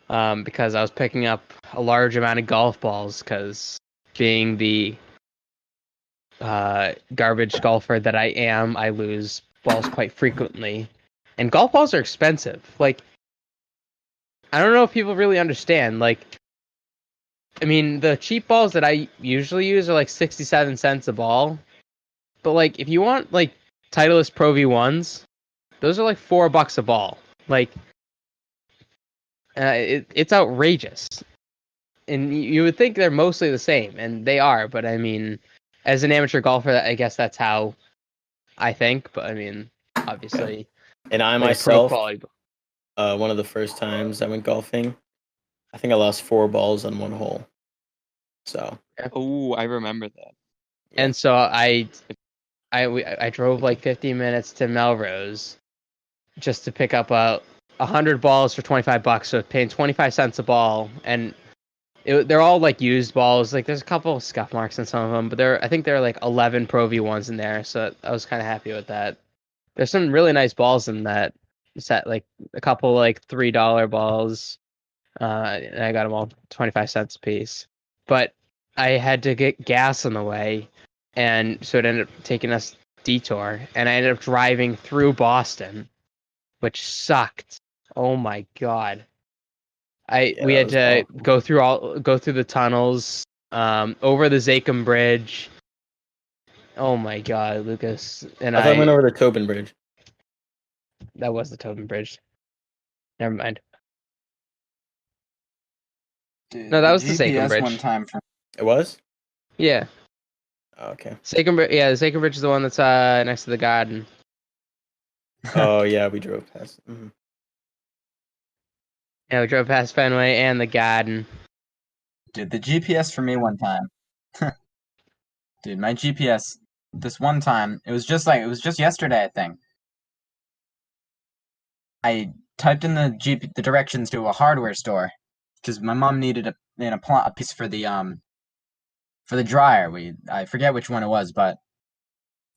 Speaker 2: because I was picking up a large amount of golf balls. Because being the garbage golfer that I am, I lose balls quite frequently, and golf balls are expensive. Like, I don't know if people really understand. Like, I mean, the cheap balls that I usually use are like 67 cents a ball. But like, if you want like Titleist Pro V1s, those are like $4 a ball. Like, it's outrageous. And you would think they're mostly the same, and they are. But I mean, as an amateur golfer, I guess that's how I think. But I mean, obviously,
Speaker 3: And I
Speaker 2: like a pro
Speaker 3: myself,
Speaker 2: quality.
Speaker 3: one of the first times I went golfing, I think I lost 4 balls on one hole. So
Speaker 4: Oh, I remember that.
Speaker 3: yeah.
Speaker 2: And so I drove like 15 minutes to Melrose just to pick up 100 balls for $25. So paying 25 cents a ball, and they're all like used balls. Like, there's a couple of scuff marks in some of them, but I think there are like 11 Pro V1s in there. So I was kind of happy with that. There's some really nice balls in that set, like a couple like $3 balls. And I got them all 25 cents a piece. But I had to get gas on the way, and so it ended up taking us detour, and I ended up driving through Boston, which sucked. Oh my god.
Speaker 3: Yeah,
Speaker 2: We
Speaker 3: that
Speaker 2: had
Speaker 3: was
Speaker 2: to
Speaker 3: awful.
Speaker 2: go through the tunnels, over the Zakum Bridge. Oh my god, Lucas. And
Speaker 3: I thought I went over the Tobin Bridge.
Speaker 2: that was the Tobin Bridge. Never mind.
Speaker 1: Dude,
Speaker 2: No, that
Speaker 1: the
Speaker 2: was the Zakum
Speaker 1: GPS one
Speaker 2: Bridge.
Speaker 1: time for
Speaker 3: It was?
Speaker 2: Yeah.
Speaker 3: Oh, okay.
Speaker 2: Zakum Bridge, yeah, the Zakum Bridge is the one that's next to the garden.
Speaker 3: Oh yeah, we drove past. Mhm.
Speaker 2: Yeah, we drove past Fenway and the garden.
Speaker 1: dude, the GPS for me one time. Dude, my GPS this one time, it was just yesterday, I think. I typed in the directions to a hardware store because my mom needed a piece for the dryer. I forget which one it was, but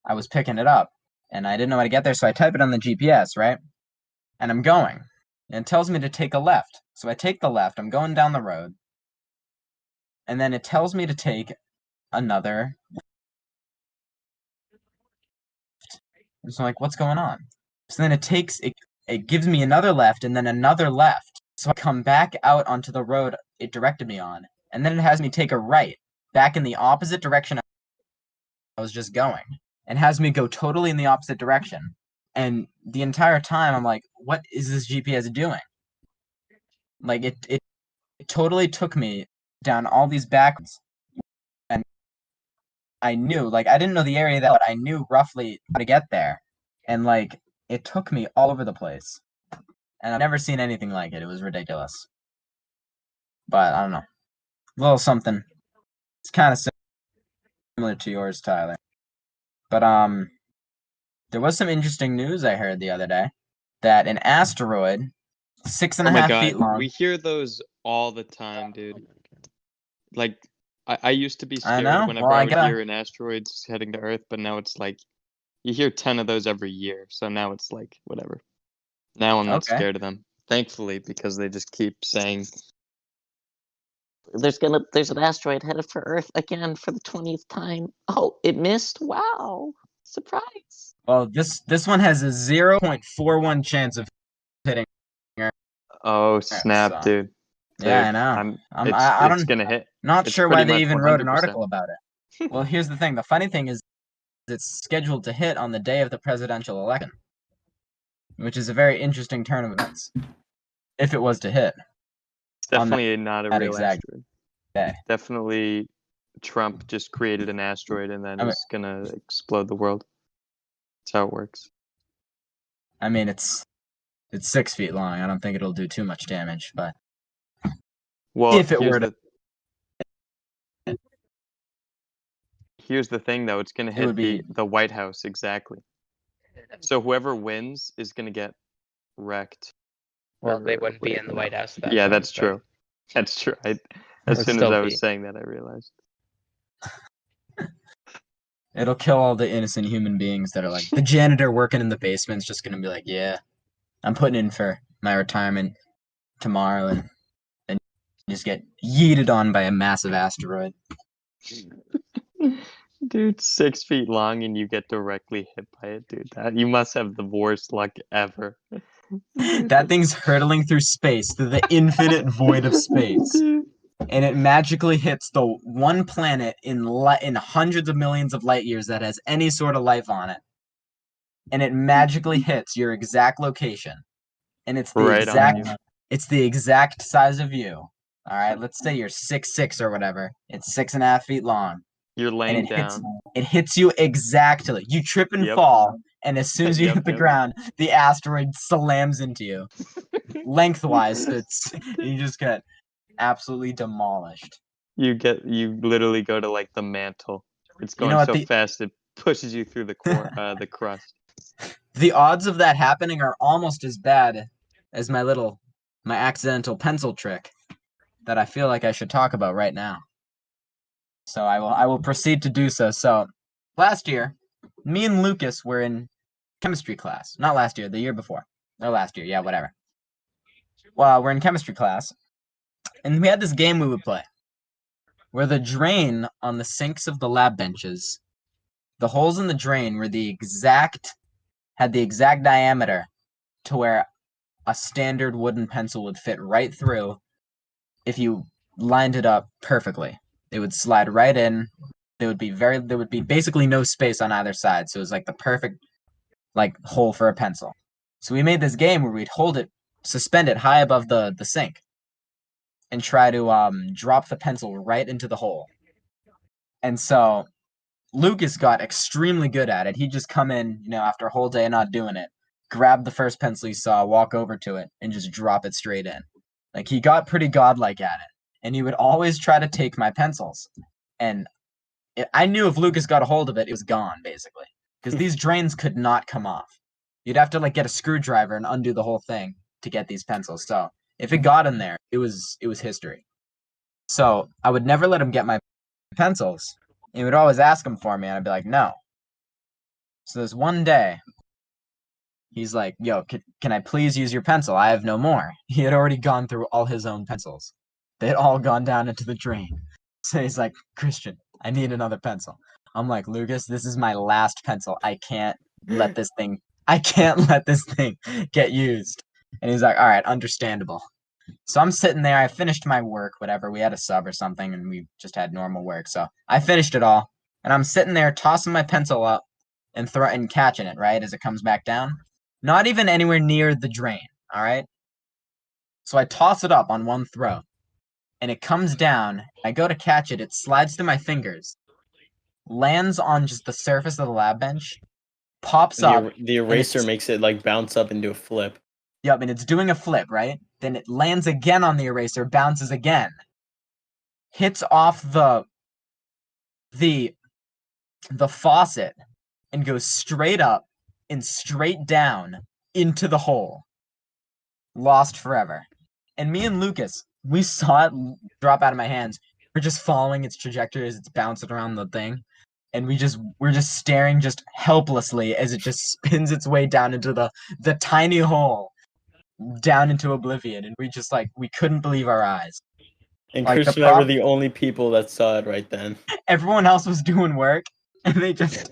Speaker 1: I was picking it up and I didn't know how to get there, so I type it on the GPS, right? And I'm going. And it tells me to take a left. So I take the left, I'm going down the road. And then it tells me to take another. And so I'm like, what's going on? So then it gives me another left and then another left. So I come back out onto the road it directed me on. And then it has me take a right back in the opposite direction I was just going. And has me go totally in the opposite direction. And the entire time I'm like, what is this GPS doing? Like it totally took me down all these backwards. And I knew, like, I didn't know the area that, but I knew roughly how to get there. And like it took me all over the place. And I've never seen anything like it. It was ridiculous. But I don't know. A little something. It's kind of similar to yours, Tyler. But there was some interesting news I heard the other day that an asteroid, six and
Speaker 4: Oh
Speaker 1: a
Speaker 4: my
Speaker 1: half
Speaker 4: god,
Speaker 1: feet long.
Speaker 4: we hear those all the time, dude. Like, I used to be
Speaker 1: I
Speaker 4: scared
Speaker 1: know.
Speaker 4: whenever
Speaker 1: Well,
Speaker 4: I
Speaker 1: I
Speaker 4: would
Speaker 1: gotta.
Speaker 4: hear an asteroid's heading to Earth, but now it's like you hear 10 of those every year, so now it's like whatever. Now I'm not
Speaker 1: Okay.
Speaker 4: scared of them, thankfully, because they just keep saying
Speaker 6: There's an asteroid headed for Earth again for the 20th time. Oh, it missed. Wow. Surprise.
Speaker 1: Well, this one has a 0.41 chance of hitting Earth.
Speaker 4: Oh
Speaker 1: So
Speaker 4: snap, dude.
Speaker 1: yeah, I
Speaker 4: Dude,
Speaker 1: know.
Speaker 4: it's
Speaker 1: I don't
Speaker 4: gonna hit.
Speaker 1: not
Speaker 4: It's
Speaker 1: sure why
Speaker 4: pretty
Speaker 1: they
Speaker 4: much
Speaker 1: even wrote an
Speaker 4: 100%.
Speaker 1: article about it. Well, here's the thing. The funny thing is, it's scheduled to hit on the day of the presidential election, which is a very interesting turn of events. If it was to hit
Speaker 4: It's
Speaker 1: on
Speaker 4: definitely not a
Speaker 1: that
Speaker 4: real
Speaker 1: exact
Speaker 4: asteroid.
Speaker 1: day.
Speaker 4: Definitely Trump just created an asteroid and then
Speaker 1: I mean-
Speaker 4: is gonna explode the world. That's how it works.
Speaker 1: I mean, it's 6 feet long. I don't think it'll do too much damage, but
Speaker 4: Well,
Speaker 1: if it were to,
Speaker 4: here's the thing though, it's gonna
Speaker 1: it would
Speaker 4: hit
Speaker 1: be
Speaker 4: the White House exactly. So whoever wins is gonna get wrecked.
Speaker 2: Well,
Speaker 4: Or
Speaker 2: they wouldn't be in
Speaker 4: whatever.
Speaker 2: the White House at that
Speaker 4: Yeah,
Speaker 2: point,
Speaker 4: that's
Speaker 2: but
Speaker 4: true. That's true. As
Speaker 2: Would
Speaker 4: soon as
Speaker 2: still
Speaker 4: I was
Speaker 2: be.
Speaker 4: saying that, I realized.
Speaker 1: It'll kill all the innocent human beings that are like the janitor working in the basement's just gonna be like, yeah, I'm putting in for my retirement tomorrow, and then just get yeeted on by a massive asteroid.
Speaker 4: Dude, 6 feet long and you get directly hit by it, dude. That you must have the worst luck ever.
Speaker 1: That thing's hurtling through space, through the infinite void of space,
Speaker 4: Dude.
Speaker 1: and it magically hits the one planet in hundreds of millions of light years that has any sort of life on it, and it magically hits your exact location, and it's the
Speaker 4: Right on you.
Speaker 1: exact size of you. All right, let's say you're 6'6" or whatever. It's 6.5 feet long.
Speaker 4: You're
Speaker 1: And
Speaker 4: laying
Speaker 1: it hits,
Speaker 4: down.
Speaker 1: it hits you exactly. You trip and
Speaker 4: Yep.
Speaker 1: fall, and as soon as you
Speaker 4: Yep,
Speaker 1: hit the
Speaker 4: yep.
Speaker 1: ground, the asteroid slams into you lengthwise. So you just get absolutely demolished.
Speaker 4: You literally go to like the mantle. It's
Speaker 1: You
Speaker 4: going
Speaker 1: know what,
Speaker 4: so fast it pushes you through the the crust.
Speaker 1: the odds of that happening are almost as bad as my accidental pencil trick that I feel like I should talk about right now. So I will proceed to do so. So last year, me and Lucas were in chemistry class. Not last year, the year before. Or last year, yeah, whatever. Well, we're in chemistry class, and we had this game we would play where the drain on the sinks of the lab benches, the holes in the drain had the exact diameter to where a standard wooden pencil would fit right through if you lined it up perfectly. It would slide right in. There would be basically no space on either side, so it was like the perfect hole for a pencil. So we made this game where we'd suspend it high above the sink, and try to drop the pencil right into the hole. And so Lucas got extremely good at it. He'd just come in, after a whole day of not doing it, grab the first pencil he saw, walk over to it, and just drop it straight in. Like, he got pretty godlike at it. And he would always try to take my pencils. And I knew if Lucas got a hold of it, it was gone, basically. Because these drains could not come off. You'd have to get a screwdriver and undo the whole thing to get these pencils. So if it got in there, it was history. So I would never let him get my pencils. He would always ask him for me, and I'd be like, no. So this one day, he's like, yo, can I please use your pencil? I have no more. He had already gone through all his own pencils. They had all gone down into the drain. So he's like, Christian, I need another pencil. I'm like, Lucas, this is my last pencil. I can't let this thing get used. And he's like, all right, understandable. So I'm sitting there. I finished my work, whatever. We had a sub or something, and we just had normal work. So I finished it all, and I'm sitting there tossing my pencil up and catching it, right, as it comes back down. Not even anywhere near the drain, all right? So I toss it up on one throw, and it comes down. I go to catch it. It slides through my fingers, lands on just the surface of the lab bench, pops up.
Speaker 3: The eraser makes it bounce up into a flip.
Speaker 1: Yep, and it's doing a flip, right? Then it lands again on the eraser, bounces again, hits off the faucet, and goes straight up and straight down into the hole. Lost forever. And me and Lucas, we saw it drop out of my hands. We're just following its trajectory as it's bouncing around the thing. And we're just staring just helplessly as it just spins its way down into the tiny hole, down into oblivion. And we just we couldn't believe our eyes.
Speaker 3: And Christian and I were the only people that saw it right then.
Speaker 1: Everyone else was doing work, and they just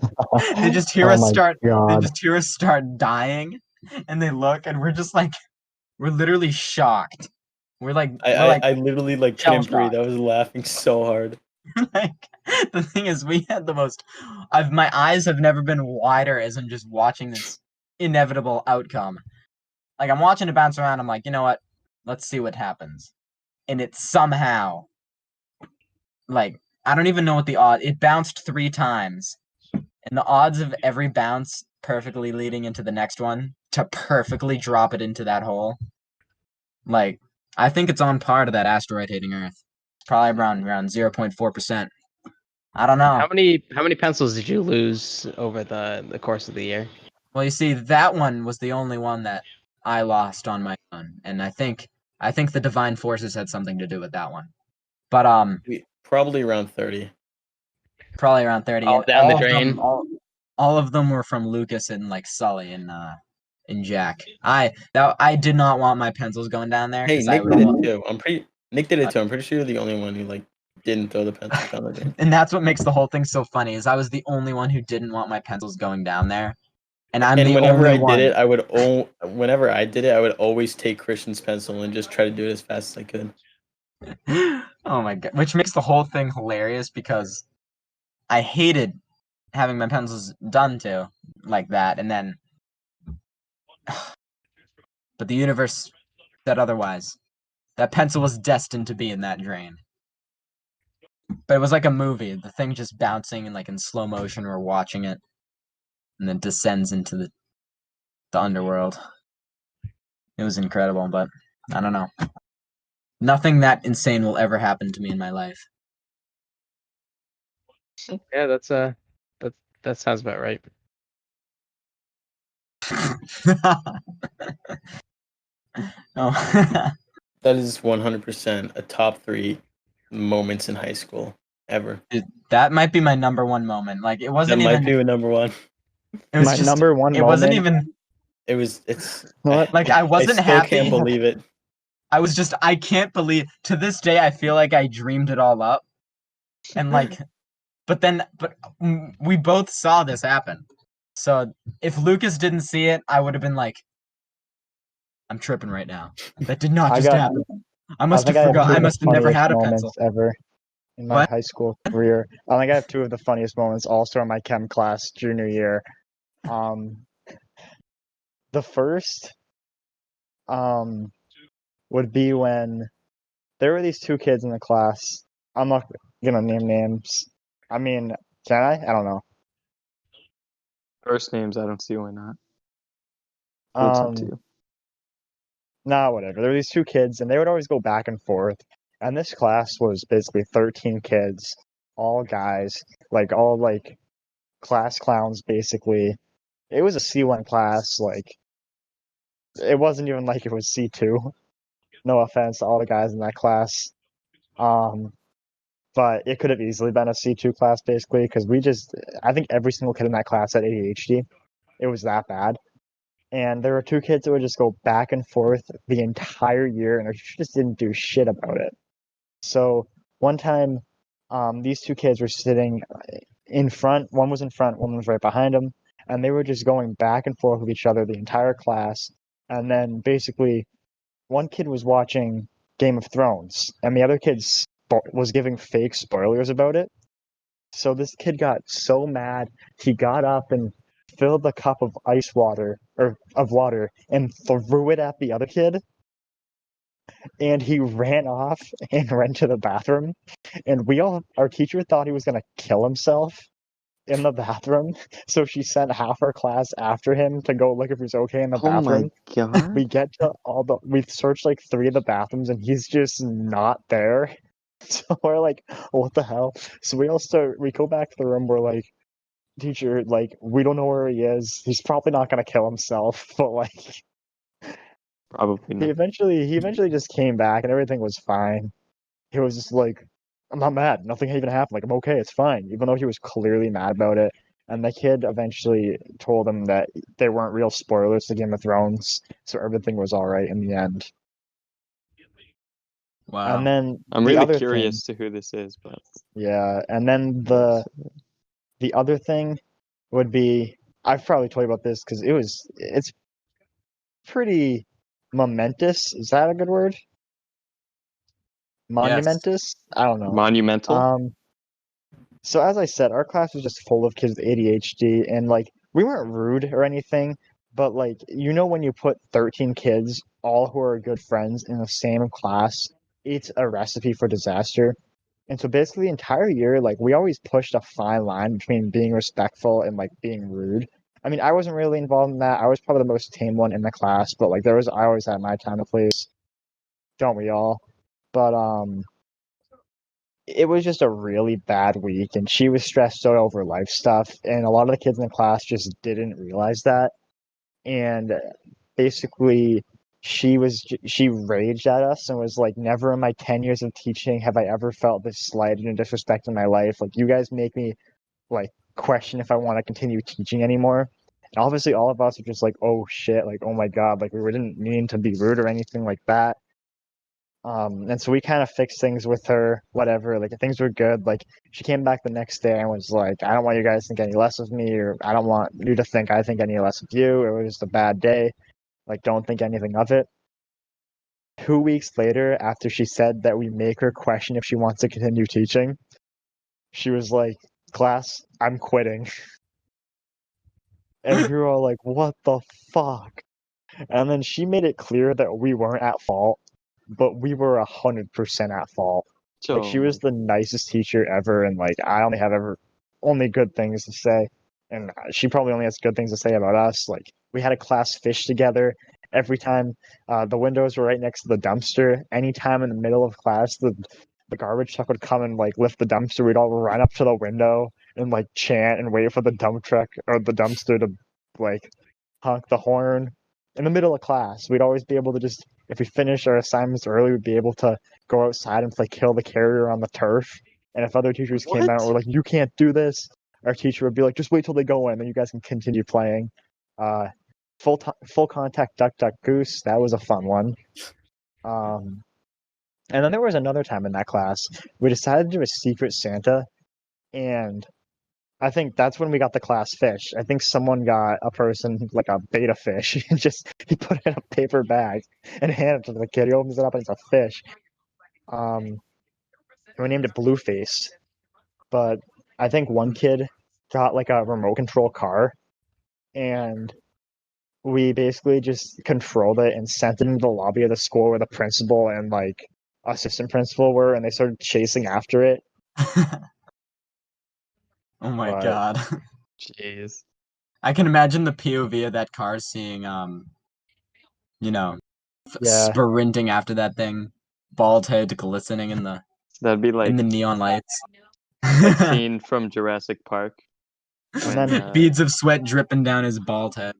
Speaker 1: hear us start.
Speaker 5: God.
Speaker 1: They just hear us start dying, and they look, and we're just we're literally shocked. I
Speaker 3: literally couldn't breathe. I was laughing so hard.
Speaker 1: The thing is, we had the most. My eyes have never been wider as I'm just watching this inevitable outcome. I'm watching it bounce around. I'm like, you know what? Let's see what happens. And it somehow, I don't even know what the odds. It bounced 3 times, and the odds of every bounce perfectly leading into the next one to perfectly drop it into that hole, I think it's on par to that asteroid hitting Earth. Probably around 0.4%. I don't know.
Speaker 2: How many pencils did you lose over the course of the year?
Speaker 1: Well, you see, that one was the only one that I lost on my own, and I think the divine forces had something to do with that one. But
Speaker 3: Probably around 30.
Speaker 1: probably around 30.
Speaker 2: All
Speaker 1: and
Speaker 2: down the
Speaker 1: of them-
Speaker 2: drain?
Speaker 1: all of them were from Lucas and like Sully and Jack. I did not want my pencils going down there
Speaker 3: Hey,
Speaker 1: because I
Speaker 3: Nick
Speaker 1: would
Speaker 3: did it
Speaker 1: almost,
Speaker 3: too. Nick did it too. I'm pretty sure you're the only one who like didn't throw the pencil down the drain.
Speaker 1: and that's what makes the whole thing so funny is I was the only one who didn't want my pencils going down there. And I'm
Speaker 3: And
Speaker 1: the
Speaker 3: whenever
Speaker 1: only
Speaker 3: I
Speaker 1: one.
Speaker 3: did it, I would always take Christian's pencil and just try to do it as fast as I could.
Speaker 1: Oh my god. Which makes the whole thing hilarious because I hated having my pencils done to like that and then but the universe said otherwise. That pencil was destined to be in that drain. But it was like a movie. The thing just bouncing and like in slow motion we're watching it and then descends into the underworld. It was incredible, but I don't know. Nothing that insane will ever happen to me in my life.
Speaker 2: Yeah, that sounds about right.
Speaker 1: Oh.
Speaker 3: That is 100% a top 3 moments in high school ever.
Speaker 1: Dude, that might be my number one moment. Like it
Speaker 3: That
Speaker 1: wasn't
Speaker 3: might
Speaker 1: even.
Speaker 3: be number one.
Speaker 1: It was
Speaker 5: My
Speaker 1: just.
Speaker 5: number one
Speaker 1: It wasn't
Speaker 5: moment.
Speaker 1: even
Speaker 3: It's
Speaker 5: What?
Speaker 1: like I wasn't
Speaker 3: I still
Speaker 1: happy.
Speaker 3: can't believe it.
Speaker 1: I was just. I can't believe. To this day, I feel like I dreamed it all up, and like, but we both saw this happen. So if Lucas didn't see it, I would have been like, I'm tripping right now. That did not
Speaker 5: I
Speaker 1: just
Speaker 5: got.
Speaker 1: happen. I
Speaker 5: I
Speaker 1: must have
Speaker 5: think I have
Speaker 1: forgot.
Speaker 5: two
Speaker 1: I
Speaker 5: of the
Speaker 1: must have never
Speaker 5: funniest
Speaker 1: had a
Speaker 5: moments
Speaker 1: pencil.
Speaker 5: ever in my
Speaker 1: What?
Speaker 5: high school career. I think I have two of the funniest moments also in my chem class junior year. The first would be when there were these two kids in the class. I'm not gonna name names. I mean, can I? I don't know.
Speaker 4: First names, I don't see why not. But it's up to you.
Speaker 5: Nah, whatever. There were these two kids, and they would always go back and forth. And this class was basically 13 kids, all guys, like all like class clowns, basically. It was a C1 class, like it wasn't even like it was C2. No offense to all the guys in that class. But it could have easily been a C2 class, basically, because I think every single kid in that class had ADHD. It was that bad. And there were two kids that would just go back and forth the entire year, and they just didn't do shit about it. So one time, these two kids were sitting in front. One was in front, one was right behind them, and they were just going back and forth with each other the entire class. And then basically, one kid was watching Game of Thrones, and the other kid was giving fake spoilers about it. So this kid got so mad, he got up and filled the cup of ice water or of water and threw it at the other kid. And he ran off and ran to the bathroom. And our teacher thought he was gonna kill himself in the bathroom. So she sent half our class after him to go look if he was okay in the
Speaker 4: Oh my
Speaker 5: bathroom.
Speaker 4: god.
Speaker 5: We get to we searched like 3 of the bathrooms and he's just not there. So we're like, what the hell? So we go back to the room, we're like, teacher, like, we don't know where he is. He's probably not gonna kill himself, but like
Speaker 4: Probably
Speaker 5: he
Speaker 4: not.
Speaker 5: eventually just came back and everything was fine. He was just like, I'm not mad. Nothing even happened. Like, I'm okay. It's fine. Even though he was clearly mad about it. And the kid eventually told him that they weren't real spoilers to Game of Thrones, so everything was all right in the end.
Speaker 1: Wow.
Speaker 5: And then
Speaker 4: I'm
Speaker 5: the
Speaker 4: really
Speaker 5: other
Speaker 4: curious
Speaker 5: thing,
Speaker 4: to who this is, but
Speaker 5: yeah. And then the other thing would be, I've probably told you about this because it's pretty momentous. Is that a good word? Monumentous? I don't know.
Speaker 4: monumental.
Speaker 5: So as I said, our class was just full of kids with ADHD, and like we weren't rude or anything, but like when you put 13 kids, all who are good friends in the same class, it's a recipe for disaster. And so basically the entire year, like we always pushed a fine line between being respectful and like being rude. I mean, I wasn't really involved in that. I was probably the most tame one in the class, but like I always had my time to please. Don't we all? But it was just a really bad week, and she was stressed out over life stuff, and a lot of the kids in the class just didn't realize that. And basically, she raged at us and was like, never in my 10 years of teaching have I ever felt this slighted and disrespect in my life. Like, you guys make me like question if I want to continue teaching anymore. And obviously all of us are just like, oh shit, like, oh my god, like, we didn't mean to be rude or anything like that. And so we kind of fixed things with her, whatever, like, things were good. Like, she came back the next day and was like, I don't want you guys to think any less of me, or I don't want you to think I think any less of you. It was just a bad day. Like, don't think anything of it. 2 weeks later, after she said that we make her question if she wants to continue teaching, she was like, class, I'm quitting. And we were all like, what the fuck? And then she made it clear that we weren't at fault, but we were 100% at fault. Like, she was the nicest teacher ever, and like, I only have only good things to say. And she probably only has good things to say about us. Like, we had a class fish together. Every time the windows were right next to the dumpster. Anytime in the middle of class, the garbage truck would come and like lift the dumpster. We'd all run up to the window and like chant and wait for the dump truck or the dumpster to like honk the horn. In the middle of class, we'd always be able to just, if we finished our assignments early, we'd be able to go outside and play kill the carrier on the turf. And if other teachers came out and were like, you can't do this, our teacher would be like, just wait till they go in, then you guys can continue playing. Full contact duck duck goose, that was a fun one. And then there was another time in that class we decided to do a secret Santa, and I think that's when we got the class fish. I think someone got a person like a beta fish and he put it in a paper bag and handed it to the kid. He opens it up and it's a fish. We named it Blueface, but I think one kid got like a remote control car, and we basically just controlled it and sent it into the lobby of the school where the principal and like assistant principal were, and they started chasing after it.
Speaker 1: Oh my god.
Speaker 4: Jeez.
Speaker 1: I can imagine the POV of that car seeing, sprinting after that thing, bald head glistening in the
Speaker 4: That'd be like
Speaker 1: in the neon lights.
Speaker 4: like scene from Jurassic Park.
Speaker 5: And then
Speaker 1: beads of sweat dripping down his bald head.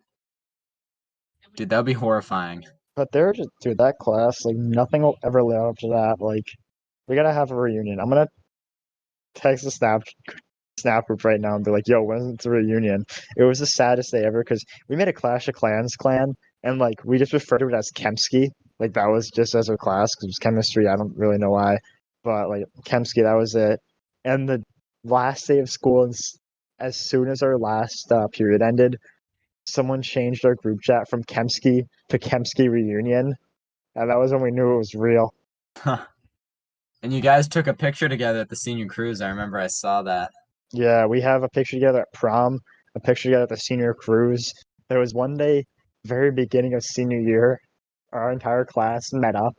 Speaker 1: Dude, that would be horrifying.
Speaker 5: But they're just, dude, that class, like, nothing will ever live up to that. Like, we gotta have a reunion. I'm gonna text the snap group right now and be like, yo, when's the reunion? It was the saddest day ever because we made a Clash of Clans clan, and like, we just referred to it as Kemsky. Like, that was just as our class because it was chemistry. I don't really know why, but like, Kemsky, that was it. And the last day of school, and as soon as our last period ended, someone changed our group chat from Kemsky to Kemsky Reunion, and that was when we knew it was real.
Speaker 1: And you guys took a picture together at the senior cruise. I remember I saw that.
Speaker 5: Yeah, we have a picture together at prom, a picture together at the senior cruise. There was one day, very beginning of senior year, our entire class met up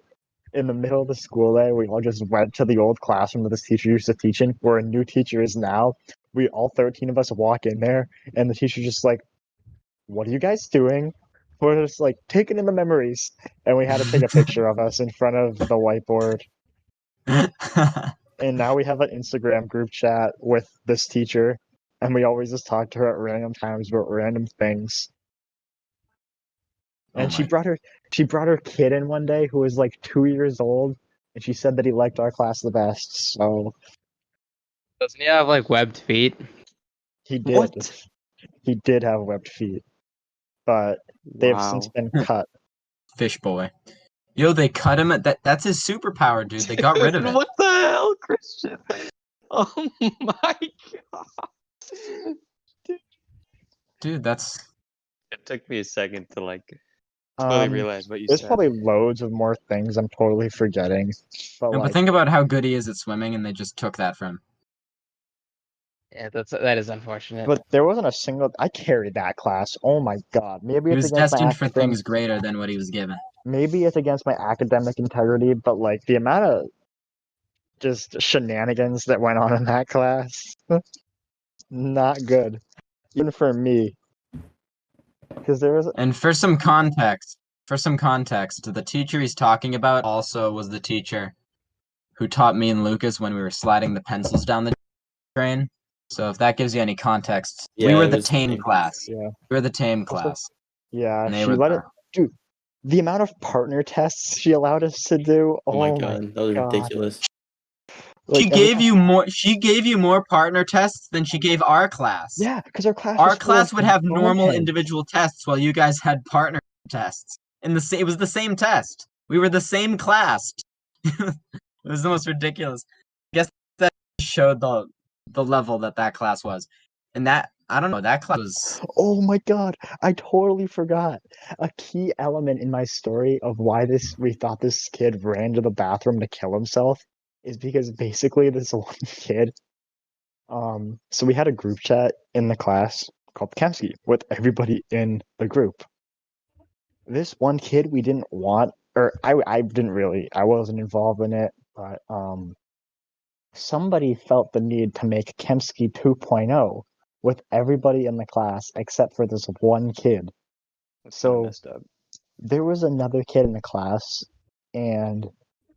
Speaker 5: in the middle of the school day. We all just went to the old classroom that this teacher used to teach in, where a new teacher is now. We all 13 of us walk in there, and the teacher's just like, what are you guys doing? We're just like taking in the memories, and we had to take a picture of us in front of the whiteboard. And now we have an Instagram group chat with this teacher, and we always just talk to her at random times about random things. And she brought her kid in one day who was like 2 years old, and she said that he liked our class the best. So
Speaker 2: Doesn't he have like webbed feet?
Speaker 5: he did.
Speaker 4: What?
Speaker 5: He did have webbed feet, but they have since been cut.
Speaker 1: Fish boy. Yo, they cut him at that's his superpower, dude. They got rid of it.
Speaker 4: What the hell, Christian? Oh my god.
Speaker 1: Dude, that's
Speaker 4: It took me a second to like totally realize what you
Speaker 5: There's
Speaker 4: said.
Speaker 5: probably loads of more things I'm totally forgetting. But
Speaker 1: no,
Speaker 5: like,
Speaker 1: but think about how good he is at swimming, and they just took that from him.
Speaker 2: Yeah, that is unfortunate.
Speaker 5: but there wasn't a single. I carried that class. Oh my god. Maybe
Speaker 1: He
Speaker 5: it's
Speaker 1: was
Speaker 5: against my
Speaker 1: destined for
Speaker 5: academic.
Speaker 1: things greater than what he was given.
Speaker 5: Maybe it's against my academic integrity, but like the amount of just shenanigans that went on in that class, not good, even for me. Because there was
Speaker 1: And for some context, the teacher he's talking about also was the teacher who taught me and Lucas when we were sliding the pencils down the drain. So if that gives you any context, we
Speaker 3: Yeah,
Speaker 1: were
Speaker 3: it
Speaker 1: the
Speaker 3: was
Speaker 1: tame
Speaker 3: tame.
Speaker 1: class.
Speaker 5: Yeah.
Speaker 1: We were the tame
Speaker 5: Also-
Speaker 1: class.
Speaker 5: yeah.
Speaker 1: And they
Speaker 5: She
Speaker 1: were
Speaker 5: let
Speaker 1: the-
Speaker 5: it, dude. The amount of partner tests she allowed us to do.
Speaker 3: Oh my god, that was
Speaker 5: God.
Speaker 3: ridiculous.
Speaker 5: Like,
Speaker 1: She gave you more. She gave you more partner tests than she gave our class.
Speaker 5: Yeah, because our class.
Speaker 1: Our
Speaker 5: was full
Speaker 1: class
Speaker 5: of
Speaker 1: would have normal
Speaker 5: boneheads.
Speaker 1: individual tests, while you guys had partner tests. It was the same test. We were the same class. It was the most ridiculous. I guess that showed the level that class was, and that I don't know. That class was.
Speaker 5: Oh my god, I totally forgot. A key element in my story of why we thought this kid ran to the bathroom to kill himself is because basically this one kid, so we had a group chat in the class called Kemsky with everybody in the group. This one kid we didn't want, or I didn't really, I wasn't involved in it, but somebody felt the need to make Kemsky 2.0 with everybody in the class except for this one kid.
Speaker 4: That's kinda
Speaker 5: So
Speaker 4: messed up.
Speaker 5: there was another kid in the class, and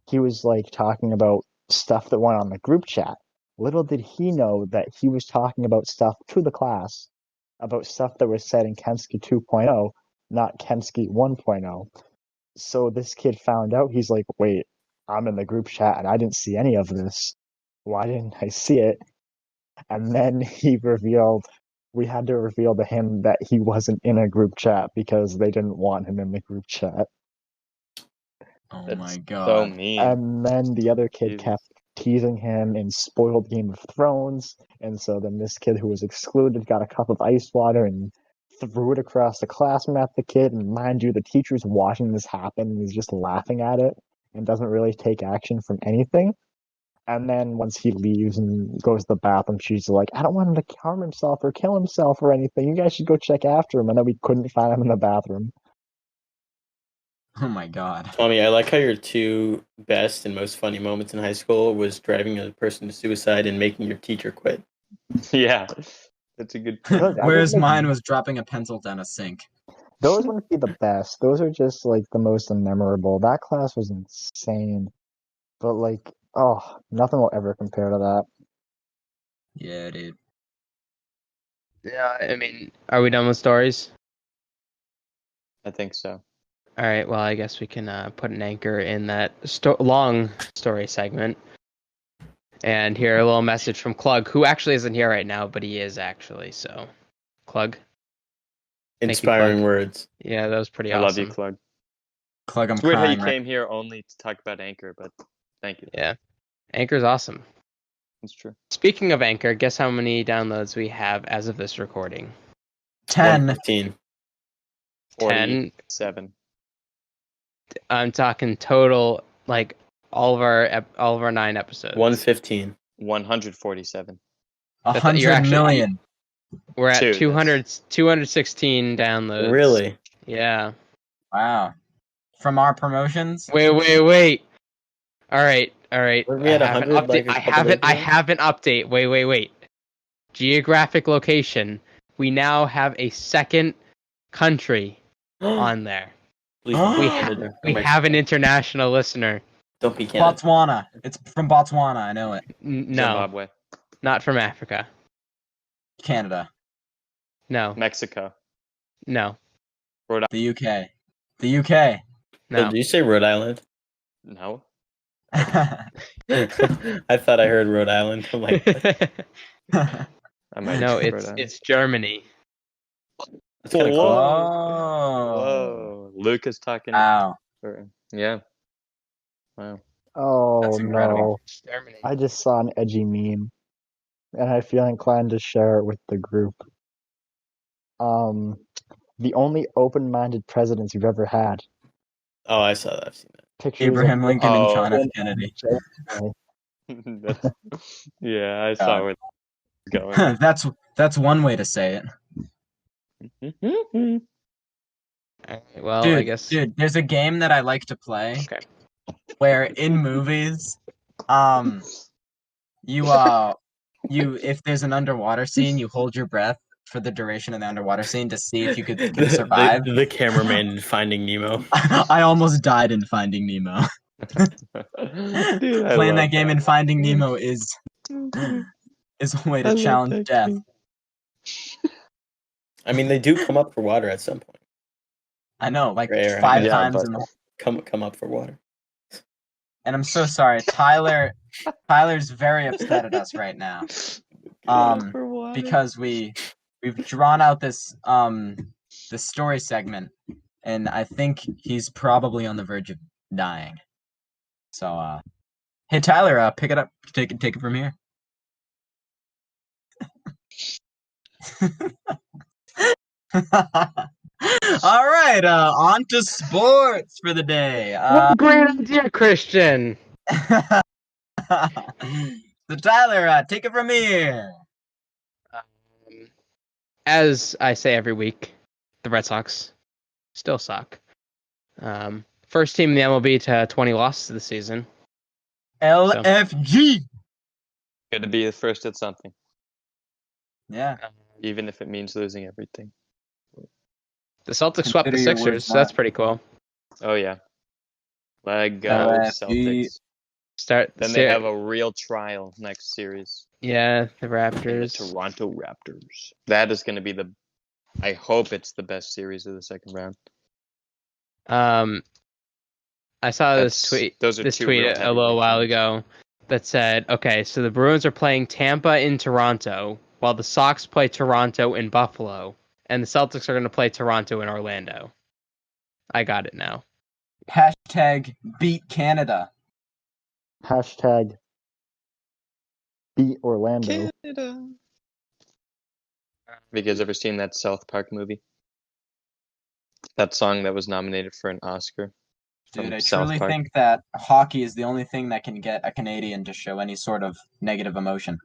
Speaker 5: he was like talking about stuff that went on the group chat. Little did he know that he was talking about stuff to the class, about stuff that was said in Kemsky 2.0, not Kemsky 1.0. So this kid found out, he's like, wait, I'm in the group chat and I didn't see any of this. Why didn't I see it? And then we had to reveal to him that he wasn't in a group chat because they didn't want him in the group chat.
Speaker 1: Oh
Speaker 4: That's
Speaker 1: my
Speaker 4: so
Speaker 1: god.
Speaker 4: mean.
Speaker 5: And then the other kid
Speaker 4: Jesus.
Speaker 5: kept teasing him in spoiled Game of Thrones. And so then this kid who was excluded got a cup of ice water and threw it across the classroom at the kid. And mind you, the teacher's watching this happen and is just laughing at it and doesn't really take action from anything. And then once he leaves and goes to the bathroom, she's like, I don't want him to harm himself or kill himself or anything. You guys should go check after him. And then we couldn't find him in the bathroom.
Speaker 1: Oh my god.
Speaker 3: Tommy, I like how your two best and most funny moments in high school was driving a person to suicide and making your teacher quit.
Speaker 4: Yeah, that's a good
Speaker 5: Look,
Speaker 4: point.
Speaker 5: I
Speaker 1: Whereas
Speaker 5: didn't make-
Speaker 1: mine was dropping a pencil down a sink.
Speaker 5: Those wouldn't be the best. Those are just like the most memorable. That class was insane. But like, oh, nothing will ever compare to that.
Speaker 1: Yeah, dude.
Speaker 2: Yeah, I mean, are we done with stories?
Speaker 4: I think so.
Speaker 2: All right. Well, I guess we can put an anchor in that long story segment. And hear a little message from Klug, who actually isn't here right now, but he is actually. So, Klug. Thank you,
Speaker 3: Inspiring
Speaker 2: Clark.
Speaker 3: words.
Speaker 2: Yeah, that was pretty
Speaker 4: I
Speaker 2: awesome.
Speaker 4: love you, Clug.
Speaker 1: Clug, I'm
Speaker 4: It's weird how you
Speaker 1: crying right.
Speaker 4: came here only to talk about Anchor, but thank you.
Speaker 2: Yeah, Anchor's awesome.
Speaker 4: It's true.
Speaker 2: Speaking of Anchor, guess how many downloads we have as of this recording?
Speaker 1: 10.
Speaker 3: 115.
Speaker 2: 10.
Speaker 4: 47.
Speaker 2: I'm talking total, like all of our 9 episodes.
Speaker 3: 115.
Speaker 4: 147.
Speaker 1: 100
Speaker 2: you're actually-
Speaker 1: million.
Speaker 2: We're at
Speaker 4: Dude,
Speaker 2: 216 downloads.
Speaker 3: Really?
Speaker 2: Yeah.
Speaker 1: Wow. From our promotions?
Speaker 2: Wait. All right.
Speaker 3: Weren't we at 100 like a
Speaker 2: I
Speaker 3: couple
Speaker 2: have
Speaker 3: days
Speaker 2: an update. Wait. Geographic location. We now have a second country on there.
Speaker 3: Please
Speaker 1: We
Speaker 3: don't be
Speaker 1: ha-
Speaker 3: Canada.
Speaker 2: We have an international listener.
Speaker 3: Don't be Canada.
Speaker 1: Botswana. It's from Botswana, I know it.
Speaker 2: No,
Speaker 4: Zimbabwe.
Speaker 2: not from Africa.
Speaker 1: Canada.
Speaker 2: No,
Speaker 4: Mexico.
Speaker 2: no,
Speaker 1: The UK. The UK.
Speaker 2: no.
Speaker 3: Did you say Rhode Island?
Speaker 4: No.
Speaker 3: I thought I heard Rhode Island. I'm like,
Speaker 4: I might
Speaker 2: No,
Speaker 4: have wrote
Speaker 2: it's Germany.
Speaker 3: that's kind of
Speaker 4: Whoa.
Speaker 3: cool.
Speaker 4: Whoa. Luke is talking.
Speaker 1: Wow.
Speaker 4: Yeah. Wow.
Speaker 5: Oh
Speaker 1: That's incredible.
Speaker 5: no.
Speaker 2: It's Germany.
Speaker 5: I just saw an edgy meme, and I feel inclined to share it with the group. The only open-minded presidents you've ever had.
Speaker 3: Oh, I saw that. I've seen that.
Speaker 5: Pictures
Speaker 1: Abraham
Speaker 5: of
Speaker 1: Lincoln and
Speaker 4: Oh.
Speaker 1: John F.
Speaker 5: Lincoln
Speaker 1: Kennedy.
Speaker 5: and
Speaker 4: Yeah, I saw where that was going.
Speaker 1: That's one way to say it.
Speaker 2: All right, well,
Speaker 1: Dude,
Speaker 2: I guess.
Speaker 1: dude, there's a game that I like to play
Speaker 2: Okay.
Speaker 1: where in movies, you if there's an underwater scene, you hold your breath for the duration of the underwater scene to see if you can survive.
Speaker 3: The cameraman in Finding Nemo.
Speaker 1: I almost died in Finding Nemo.
Speaker 4: Dude, I
Speaker 1: Playing
Speaker 4: love
Speaker 1: that game in Finding Nemo is a way
Speaker 4: I
Speaker 1: to
Speaker 4: love
Speaker 1: challenge
Speaker 4: that
Speaker 1: death.
Speaker 4: game.
Speaker 3: I mean, they do come up for water at some point.
Speaker 1: I know, like
Speaker 3: Rare.
Speaker 1: 5
Speaker 3: Yeah,
Speaker 1: times
Speaker 3: but
Speaker 1: in the.
Speaker 3: come up for water.
Speaker 1: And I'm so sorry, Tyler. Tyler's very upset at us right now. Because we've drawn out this story segment, and I think he's probably on the verge of dying. So hey Tyler, pick it up, take it from here. All right, on to sports for the day.
Speaker 2: What a great idea, Christian.
Speaker 1: So Tyler, take it from here.
Speaker 2: As I say every week, the Red Sox still suck. First team in the MLB to 20 losses this season.
Speaker 1: LFG.
Speaker 4: Good to be the first at something,
Speaker 1: Yeah.
Speaker 4: even if it means losing everything.
Speaker 2: The Celtics swept the
Speaker 1: Consider your
Speaker 2: Sixers,
Speaker 1: words
Speaker 2: so that's
Speaker 1: not-
Speaker 2: pretty cool.
Speaker 4: Oh yeah. Let go,
Speaker 1: LFG.
Speaker 4: Celtics. Then they have a real trial next series.
Speaker 2: Yeah, the
Speaker 4: in the
Speaker 2: Raptors.
Speaker 4: Toronto Raptors. That is going to be I hope it's the best series of the second round.
Speaker 2: I saw this
Speaker 4: Those are two
Speaker 2: tweet
Speaker 4: real
Speaker 2: a
Speaker 4: heavyweight
Speaker 2: little while
Speaker 4: teams.
Speaker 2: ago that said, okay, so the Bruins are playing Tampa in Toronto, while the Sox play Toronto in Buffalo, and the Celtics are going to play Toronto in Orlando. I got it now.
Speaker 1: Hashtag beat Canada.
Speaker 5: Hashtag beat Orlando.
Speaker 4: Canada. Have you guys ever seen that South Park movie? That song that was nominated for an Oscar?
Speaker 1: Dude, I
Speaker 4: South
Speaker 1: truly
Speaker 4: Park.
Speaker 1: think that hockey is the only thing that can get a Canadian to show any sort of negative emotion.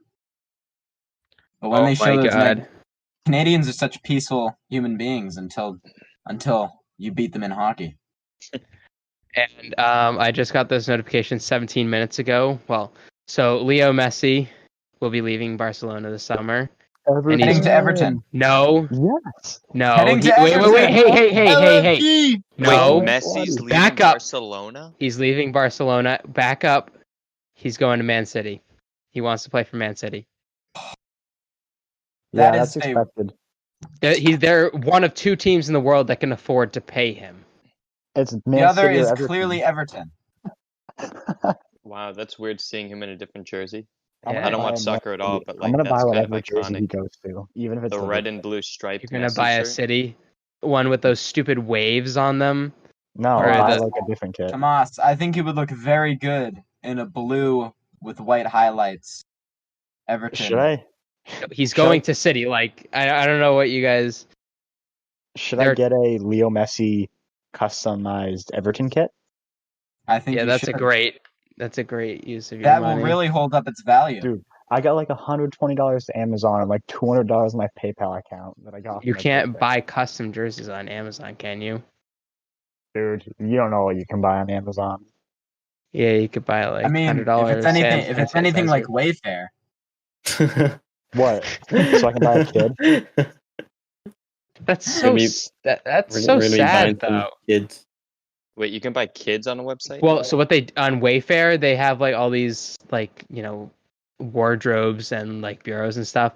Speaker 1: But when they show those Canadians are such peaceful human beings until you beat them in hockey.
Speaker 2: And I just got this notification 17 minutes ago. Well, so Leo Messi will be leaving Barcelona this summer.
Speaker 5: Everton.
Speaker 1: Heading to Everton.
Speaker 2: No.
Speaker 5: Yes.
Speaker 2: No.
Speaker 1: Heading to
Speaker 2: Wait.
Speaker 1: Everton.
Speaker 2: Hey. No.
Speaker 4: Wait, Messi's leaving
Speaker 2: Back up.
Speaker 4: Barcelona?
Speaker 2: He's leaving Barcelona. Back up. He's going to Man City. He wants to play for Man City.
Speaker 5: Yeah,
Speaker 1: That
Speaker 5: that's
Speaker 1: is
Speaker 5: expected.
Speaker 2: They're one of 2 teams in the world that can afford to pay him.
Speaker 5: It's Man
Speaker 1: the other
Speaker 5: City or
Speaker 1: is
Speaker 5: Everton.
Speaker 1: clearly Everton.
Speaker 4: Wow, that's weird seeing him in a different jersey.
Speaker 2: Yeah.
Speaker 4: I don't watch
Speaker 5: buy
Speaker 4: soccer at all, but
Speaker 5: I'm
Speaker 4: like
Speaker 5: gonna
Speaker 4: that's
Speaker 5: buy
Speaker 4: kind of
Speaker 5: whatever jersey he
Speaker 4: iconic.
Speaker 5: goes to, even if it's
Speaker 4: The red
Speaker 5: Liverpool.
Speaker 4: and blue striped.
Speaker 2: You're gonna
Speaker 4: Messi
Speaker 2: buy a
Speaker 4: shirt.
Speaker 2: City one with those stupid waves on them.
Speaker 5: No,
Speaker 2: Or
Speaker 5: I'll buy
Speaker 2: the-
Speaker 5: like a different kit.
Speaker 1: Tomas, I think he would look very good in a blue with white highlights. Everton.
Speaker 5: Should I?
Speaker 2: He's going to City. Like I don't know what you guys.
Speaker 5: Should I get a Leo Messi customized Everton kit?
Speaker 1: I think
Speaker 2: Yeah,
Speaker 1: you
Speaker 2: that's
Speaker 1: should.
Speaker 2: a great use of your
Speaker 1: That
Speaker 2: money.
Speaker 1: will really hold up its value.
Speaker 5: Dude, I got like $120 to Amazon and like $200 in my PayPal account that I got.
Speaker 2: You
Speaker 5: for my
Speaker 2: can't
Speaker 5: birthday.
Speaker 2: buy custom jerseys on Amazon, can you?
Speaker 5: Dude, you don't know what you can buy on Amazon.
Speaker 2: Yeah, you could buy like
Speaker 1: I mean,
Speaker 2: $100.
Speaker 1: if it's anything like Wayfair,
Speaker 5: What? So I can buy a kid?
Speaker 2: That's so
Speaker 3: Really-
Speaker 2: that's so sad though.
Speaker 3: Kids.
Speaker 4: Wait, you can buy kids on a website?
Speaker 2: Well, so what they on Wayfair, they have like all these like, wardrobes and like bureaus and stuff,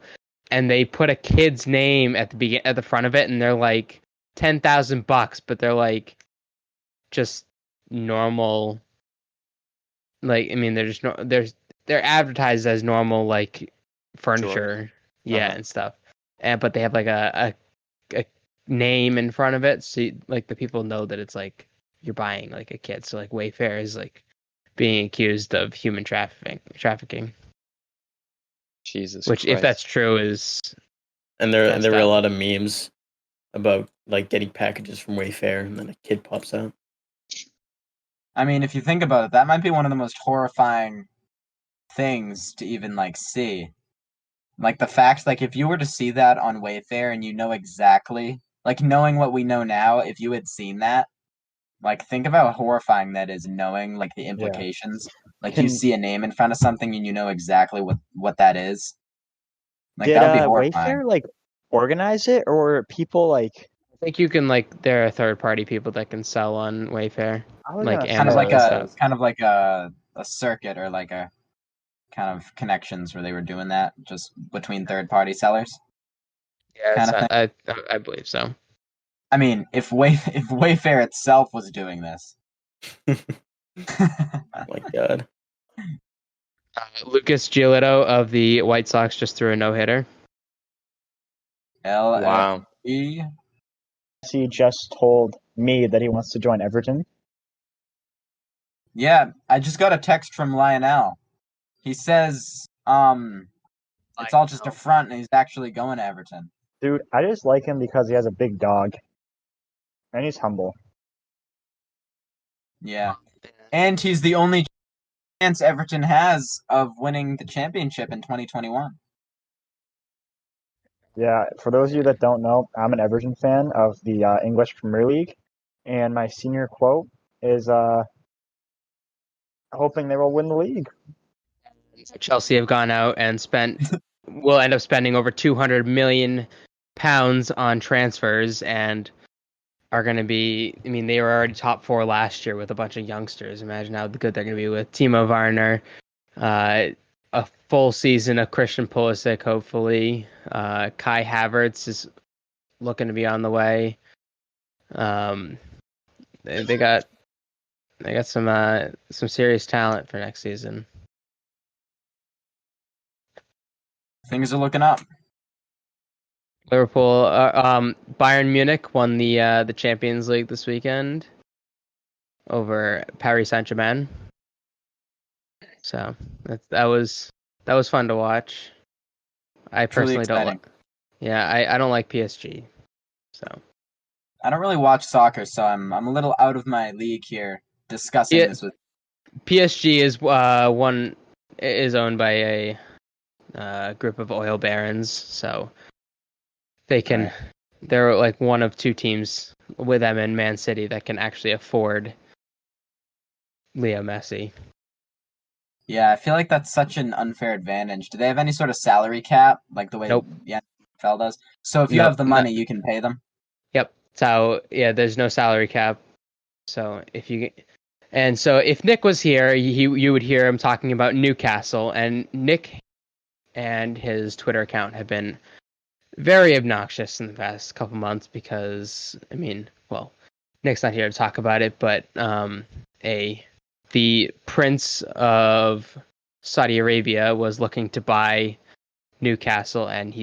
Speaker 2: and they put a kid's name at the front of it, and they're like $10,000, but they're like just normal. Like, I mean, they're just they're advertised as normal like furniture, and stuff, but they have like a name in front of it, so like the people know that it's like you're buying like a kid. So like Wayfair is like being accused of human trafficking.
Speaker 4: Jesus
Speaker 2: Which,
Speaker 4: Christ.
Speaker 2: if that's true, is
Speaker 3: And there
Speaker 2: messed
Speaker 3: were a
Speaker 2: up.
Speaker 3: lot of memes about like getting packages from Wayfair and then a kid pops out.
Speaker 1: I mean, if you think about it, that might be one of the most horrifying things to even like see. Like the fact, like if you were to see that on Wayfair and you know exactly, like knowing what we know now, if you had seen that, like think of how horrifying that is, knowing like the implications. Like you see a name in front of something and you know exactly what that is. Like
Speaker 5: Did
Speaker 1: that would be horrifying.
Speaker 5: Wayfair like organize it, or were people like?
Speaker 2: I think you can there are third party people that can sell on Wayfair, like
Speaker 1: kind of
Speaker 2: Amazon stuff.
Speaker 1: kind of like a circuit or like a kind of connections where they were doing that just between third party sellers.
Speaker 2: Yeah,
Speaker 1: kind of
Speaker 2: I believe so.
Speaker 1: I mean, if Wayfair itself was doing this.
Speaker 3: My God.
Speaker 2: Lucas Giolito of the White Sox just threw a no-hitter.
Speaker 4: Wow.
Speaker 1: LFG.
Speaker 5: He just told me that he wants to join Everton.
Speaker 1: Yeah, I just got a text from Lionel. He says, it's all just a front, and he's actually going to Everton.
Speaker 5: Dude, I just like him because he has a big dog. And he's humble.
Speaker 1: Yeah. And he's the only chance Everton has of winning the championship in 2021.
Speaker 5: Yeah, for those of you that don't know, I'm an Everton fan of the English Premier League. And my senior quote is hoping they will win the league.
Speaker 2: Chelsea have gone out and will end up spending over £200 million on transfers and are going to be, I mean, they were already top 4 last year with a bunch of youngsters. Imagine how good they're going to be with Timo Werner, a full season of Christian Pulisic, hopefully. Kai Havertz is looking to be on the way. They got some serious talent for next season.
Speaker 1: Things are looking up.
Speaker 2: Liverpool, Bayern Munich won the Champions League this weekend over Paris Saint-Germain. So that was fun to watch. I personally don't like. Yeah, I don't like PSG. So
Speaker 1: I don't really watch soccer, so I'm a little out of my league here discussing this with.
Speaker 2: PSG is owned by a group of oil barons, so they can. Right. They're like one of 2 teams with them in Man City that can actually afford Leo Messi.
Speaker 1: Yeah, I feel like that's such an unfair advantage. Do they have any sort of salary cap, like the way the NFL does? So if you have the money, you can pay them?
Speaker 2: Yep. So, yeah, there's no salary cap. So if Nick was here, you would hear him talking about Newcastle, and Nick and his Twitter account have been very obnoxious in the past couple months because, I mean, well, Nick's not here to talk about it, but the Prince of Saudi Arabia was looking to buy Newcastle, and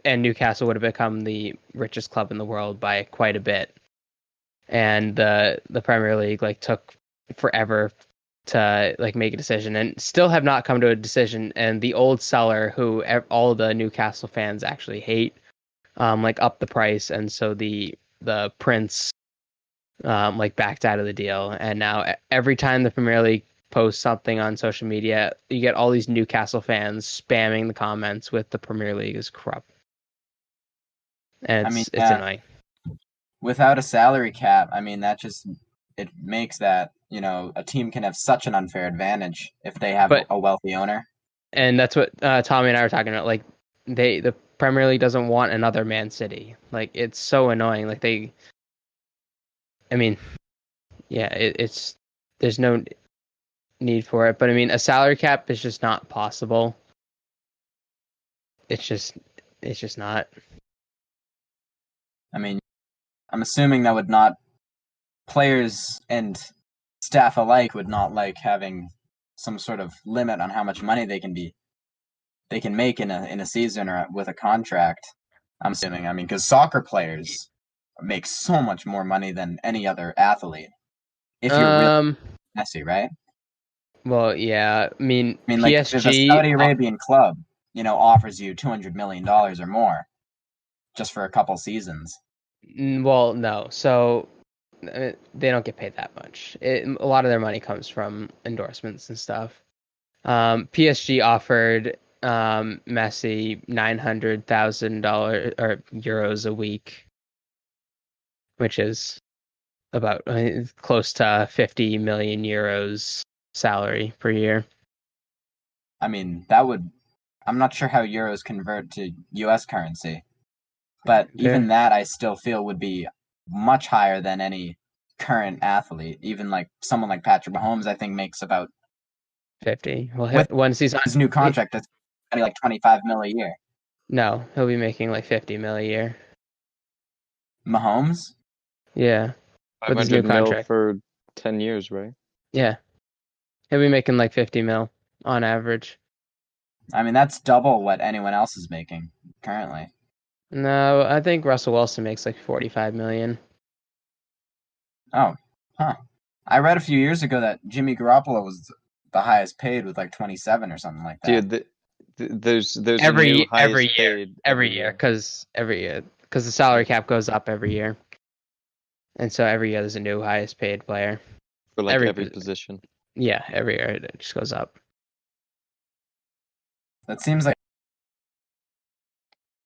Speaker 2: Newcastle would have become the richest club in the world by quite a bit. And the Premier League took forever to make a decision, and still have not come to a decision. And the old seller, who all the Newcastle fans actually hate, upped the price, and so the Prince backed out of the deal. And now every time the Premier League posts something on social media, you get all these Newcastle fans spamming the comments with the Premier League is corrupt. And it's annoying.
Speaker 1: Without a salary cap, I mean, it makes that, a team can have such an unfair advantage if they have a wealthy owner.
Speaker 2: And that's what Tommy and I were talking about. The Premier League doesn't want another Man City. It's so annoying. There's no need for it. But I mean, a salary cap is just not possible. It's just not.
Speaker 1: I mean, I'm assuming that would not, players and staff alike would not like having some sort of limit on how much money they can make in a season or with a contract. I'm assuming. I mean, because soccer players make so much more money than any other athlete. If you're really Messi, right?
Speaker 2: Well, yeah. I mean
Speaker 1: PSG, if a Saudi Arabian club, offers you $200 million or more just for a couple seasons.
Speaker 2: Well, no. So they don't get paid that much. A lot of their money comes from endorsements and stuff. PSG offered Messi $900,000 or euros a week, which is about close to 50 million euros salary per year.
Speaker 1: I mean, I'm not sure how euros convert to US currency, but even that I still feel would be much higher than any current athlete. Even someone like Patrick Mahomes, I think makes about
Speaker 2: 50. Well, once he's on
Speaker 1: his new contract, that's like 25 mil a year.
Speaker 2: No, he'll be making like 50 mil a year.
Speaker 1: Mahomes?
Speaker 2: Yeah, with his new
Speaker 4: 500 mil
Speaker 2: contract.
Speaker 4: for 10 years, right?
Speaker 2: Yeah, he'll be making like 50 mil on average.
Speaker 1: I mean, that's double what anyone else is making currently.
Speaker 2: No, I think Russell Wilson makes like 45 million.
Speaker 1: Oh, huh. I read a few years ago that Jimmy Garoppolo was the highest paid with like 27 or something like that.
Speaker 4: Dude, there's a new highest paid
Speaker 2: every year, because the salary cap goes up every year, and so every year there's a new highest paid player.
Speaker 4: for like
Speaker 2: every
Speaker 4: every position.
Speaker 2: Yeah, every year it just goes up.
Speaker 1: That seems like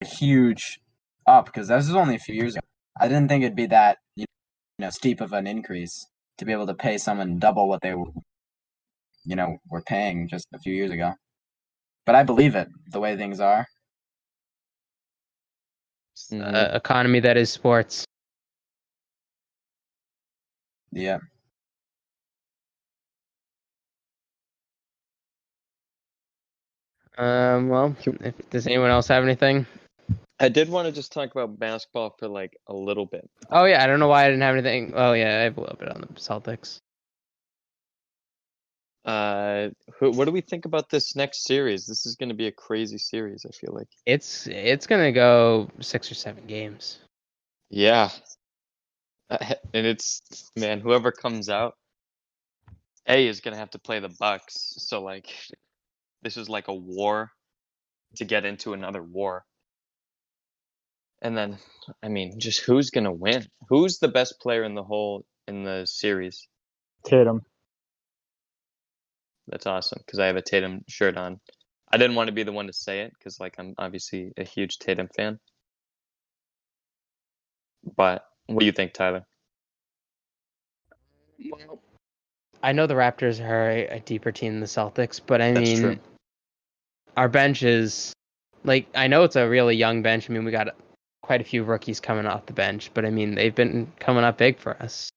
Speaker 1: a huge up because this was only a few years ago. I didn't think it'd be that steep of an increase to be able to pay someone double what they were paying just a few years ago. But I believe it the way things are.
Speaker 2: It's
Speaker 4: Mhm.
Speaker 2: the economy that is sports.
Speaker 1: Yeah.
Speaker 2: Well, does anyone else have anything?
Speaker 4: I did want to just talk about basketball for like a little bit.
Speaker 2: Oh yeah, I don't know why I didn't have anything. Oh yeah, I have a little bit on the Celtics.
Speaker 4: What do we think about this next series? This is going to be a crazy series, I feel like.
Speaker 2: It's gonna go 6 or 7 games.
Speaker 4: Yeah. And it's, man, whoever comes out, is going to have to play the Bucks. So like this is like a war to get into another war. And then, I mean, just who's going to win? Who's the best player in the series?
Speaker 5: Tatum.
Speaker 4: That's awesome because I have a Tatum shirt on. I didn't want to be the one to say it because, like, I'm obviously a huge Tatum fan. But what do you think, Tyler?
Speaker 2: Well, I know the Raptors are a deeper team than the Celtics, but I
Speaker 4: That's
Speaker 2: mean,
Speaker 4: true.
Speaker 2: our bench is like, I know it's a really young bench. I mean, we got quite a few rookies coming off the bench, but I mean, they've been coming up big for us.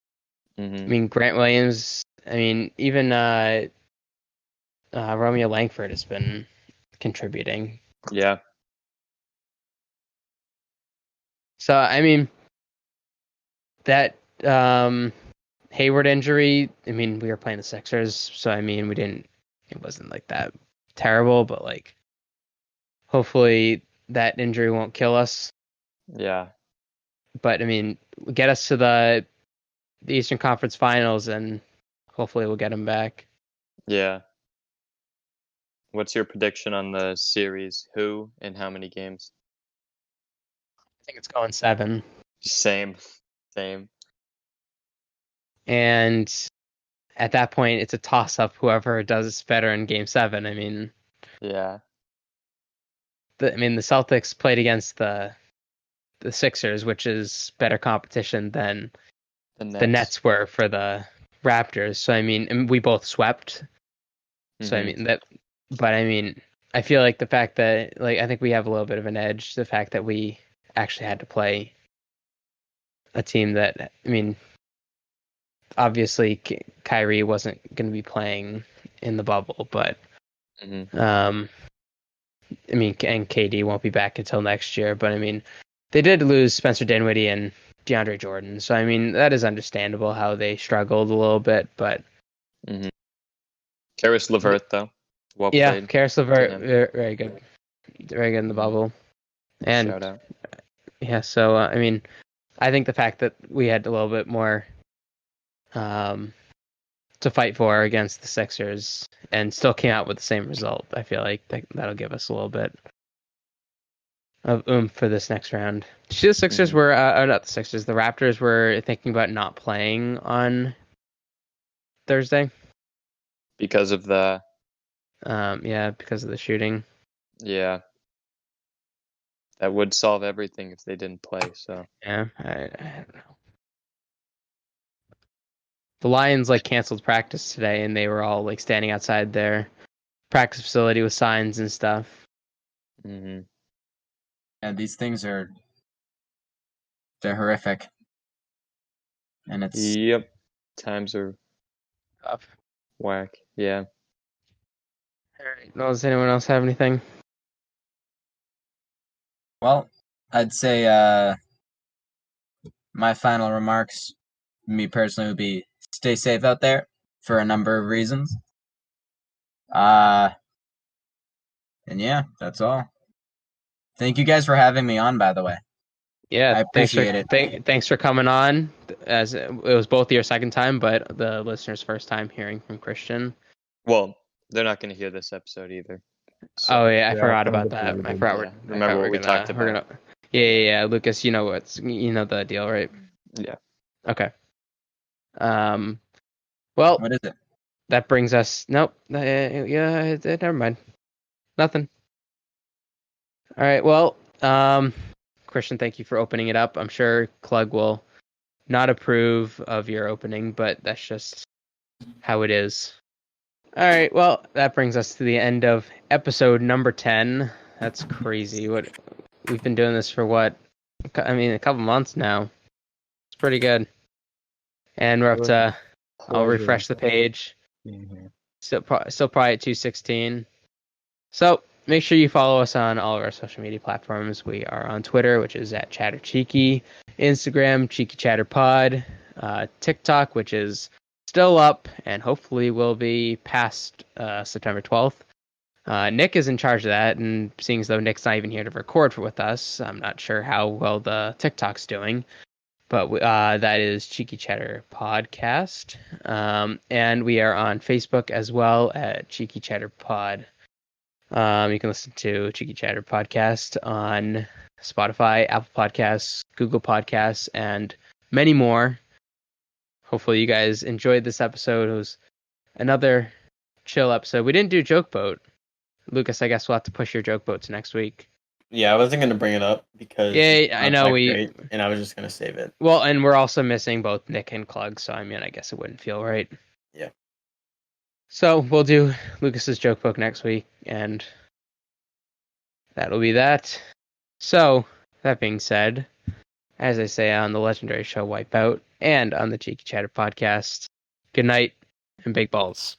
Speaker 2: I
Speaker 4: Mm-hmm.
Speaker 2: mean, Grant Williams. I mean, even Romeo Langford has been contributing.
Speaker 4: Yeah.
Speaker 2: So I mean, that Hayward injury. I mean, we were playing the Sixers, so I mean, we didn't. It wasn't like that terrible, but like, hopefully that injury won't kill us.
Speaker 4: Yeah.
Speaker 2: But I mean, get us to the Eastern Conference Finals, and hopefully we'll get him back.
Speaker 4: Yeah. What's your prediction on the series? Who and how many games?
Speaker 2: I think it's going 7.
Speaker 4: Same.
Speaker 2: And at that point, it's a toss-up. Whoever does better in Game 7. I mean,
Speaker 4: Yeah.
Speaker 2: the Celtics played against the Sixers, which is better competition than the Nets were for the Raptors. So I mean, and we both swept. So I
Speaker 4: Mhm.
Speaker 2: mean that, but I mean, I feel like the fact that, like, I think we have a little bit of an edge. The fact that we actually had to play a team that, I mean, obviously Kyrie wasn't going to be playing in the bubble, but
Speaker 4: Mhm.
Speaker 2: I mean, and KD won't be back until next year. But I mean, they did lose Spencer Dinwiddie and DeAndre Jordan, so I mean, that is understandable how they struggled a little bit. But
Speaker 4: Mhm. Karis LeVert though. Well
Speaker 2: yeah,
Speaker 4: played.
Speaker 2: Karis
Speaker 4: to
Speaker 2: LeVert,
Speaker 4: him.
Speaker 2: very good, very good in the
Speaker 4: Mhm.
Speaker 2: bubble. And
Speaker 4: Shout out.
Speaker 2: yeah, so I mean, I think the fact that we had a little bit more to fight for against the Sixers and still came out with the same result, I feel like that'll give us a little bit of oomph for this next round. The Sixers
Speaker 4: Mhm.
Speaker 2: were, not the Sixers, the Raptors were thinking about not playing on Thursday.
Speaker 4: Because of the
Speaker 2: Yeah, because of the shooting.
Speaker 4: yeah. That would solve everything if they didn't play, so
Speaker 2: Yeah, I don't know. The Lions like canceled practice today, and they were all like standing outside their practice facility with signs and stuff.
Speaker 4: Mhm.
Speaker 1: And these things they're horrific. And it's
Speaker 4: Yep. Times are
Speaker 2: Tough.
Speaker 4: whack. Yeah.
Speaker 2: All right. Well, does anyone else have anything?
Speaker 1: Well, I'd say my final remarks, me personally, would be stay safe out there for a number of reasons. And yeah, that's all. Thank you guys for having me on, by the way.
Speaker 2: Yeah,
Speaker 1: I appreciate it.
Speaker 2: Thanks for coming on. As it was both your second time, but the listeners' first time hearing from Christian.
Speaker 4: Well, they're not going to hear this episode either. So,
Speaker 2: Oh yeah, I
Speaker 5: Yeah,
Speaker 2: forgot
Speaker 5: some
Speaker 2: about
Speaker 5: of the
Speaker 2: that. I
Speaker 5: deleted.
Speaker 2: forgot.
Speaker 4: Yeah, remember what we talked
Speaker 2: We're
Speaker 4: about.
Speaker 2: gonna. Yeah. Lucas, you know the deal, right?
Speaker 4: Yeah.
Speaker 2: Okay. Well,
Speaker 1: What is it?
Speaker 2: that brings us. Nope. Never mind. Nothing. All right. Well, Christian, thank you for opening it up. I'm sure Klug will not approve of your opening, but that's just how it is. All right. Well, that brings us to the end of episode number 10. That's crazy. What we've been doing this for what? I mean, a couple months now. It's pretty good. And we're up to. I'll refresh the page.
Speaker 5: Mhm.
Speaker 2: Still probably at 216. So make sure you follow us on all of our social media platforms. We are on Twitter, which is at ChatterCheeky, Instagram, Cheeky Chatter Pod, TikTok, which is still up and hopefully will be past September 12th. Nick is in charge of that, and seeing as though Nick's not even here to record with us, I'm not sure how well the TikTok's doing. But that is Cheeky Chatter Podcast. And we are on Facebook as well at Cheeky Chatter Pod. You can listen to Cheeky Chatter Podcast on Spotify, Apple Podcasts, Google Podcasts, and many more. Hopefully you guys enjoyed this episode. It was another chill episode. We didn't do Joke Boat. Lucas, I guess we'll have to push your Joke Boat to next week.
Speaker 3: Yeah, I wasn't gonna bring it up because
Speaker 2: Yeah,
Speaker 3: it's
Speaker 2: I
Speaker 3: not
Speaker 2: know
Speaker 3: that
Speaker 2: we.
Speaker 3: great, and I was just gonna save it.
Speaker 2: Well, and we're also missing both Nick and Klug, so I mean, I guess it wouldn't feel right.
Speaker 3: Yeah.
Speaker 2: So we'll do Lucas's Joke Book next week, and that'll be that. So, that being said, as I say on the legendary show Wipeout and on the Cheeky Chatter podcast, good night and big balls.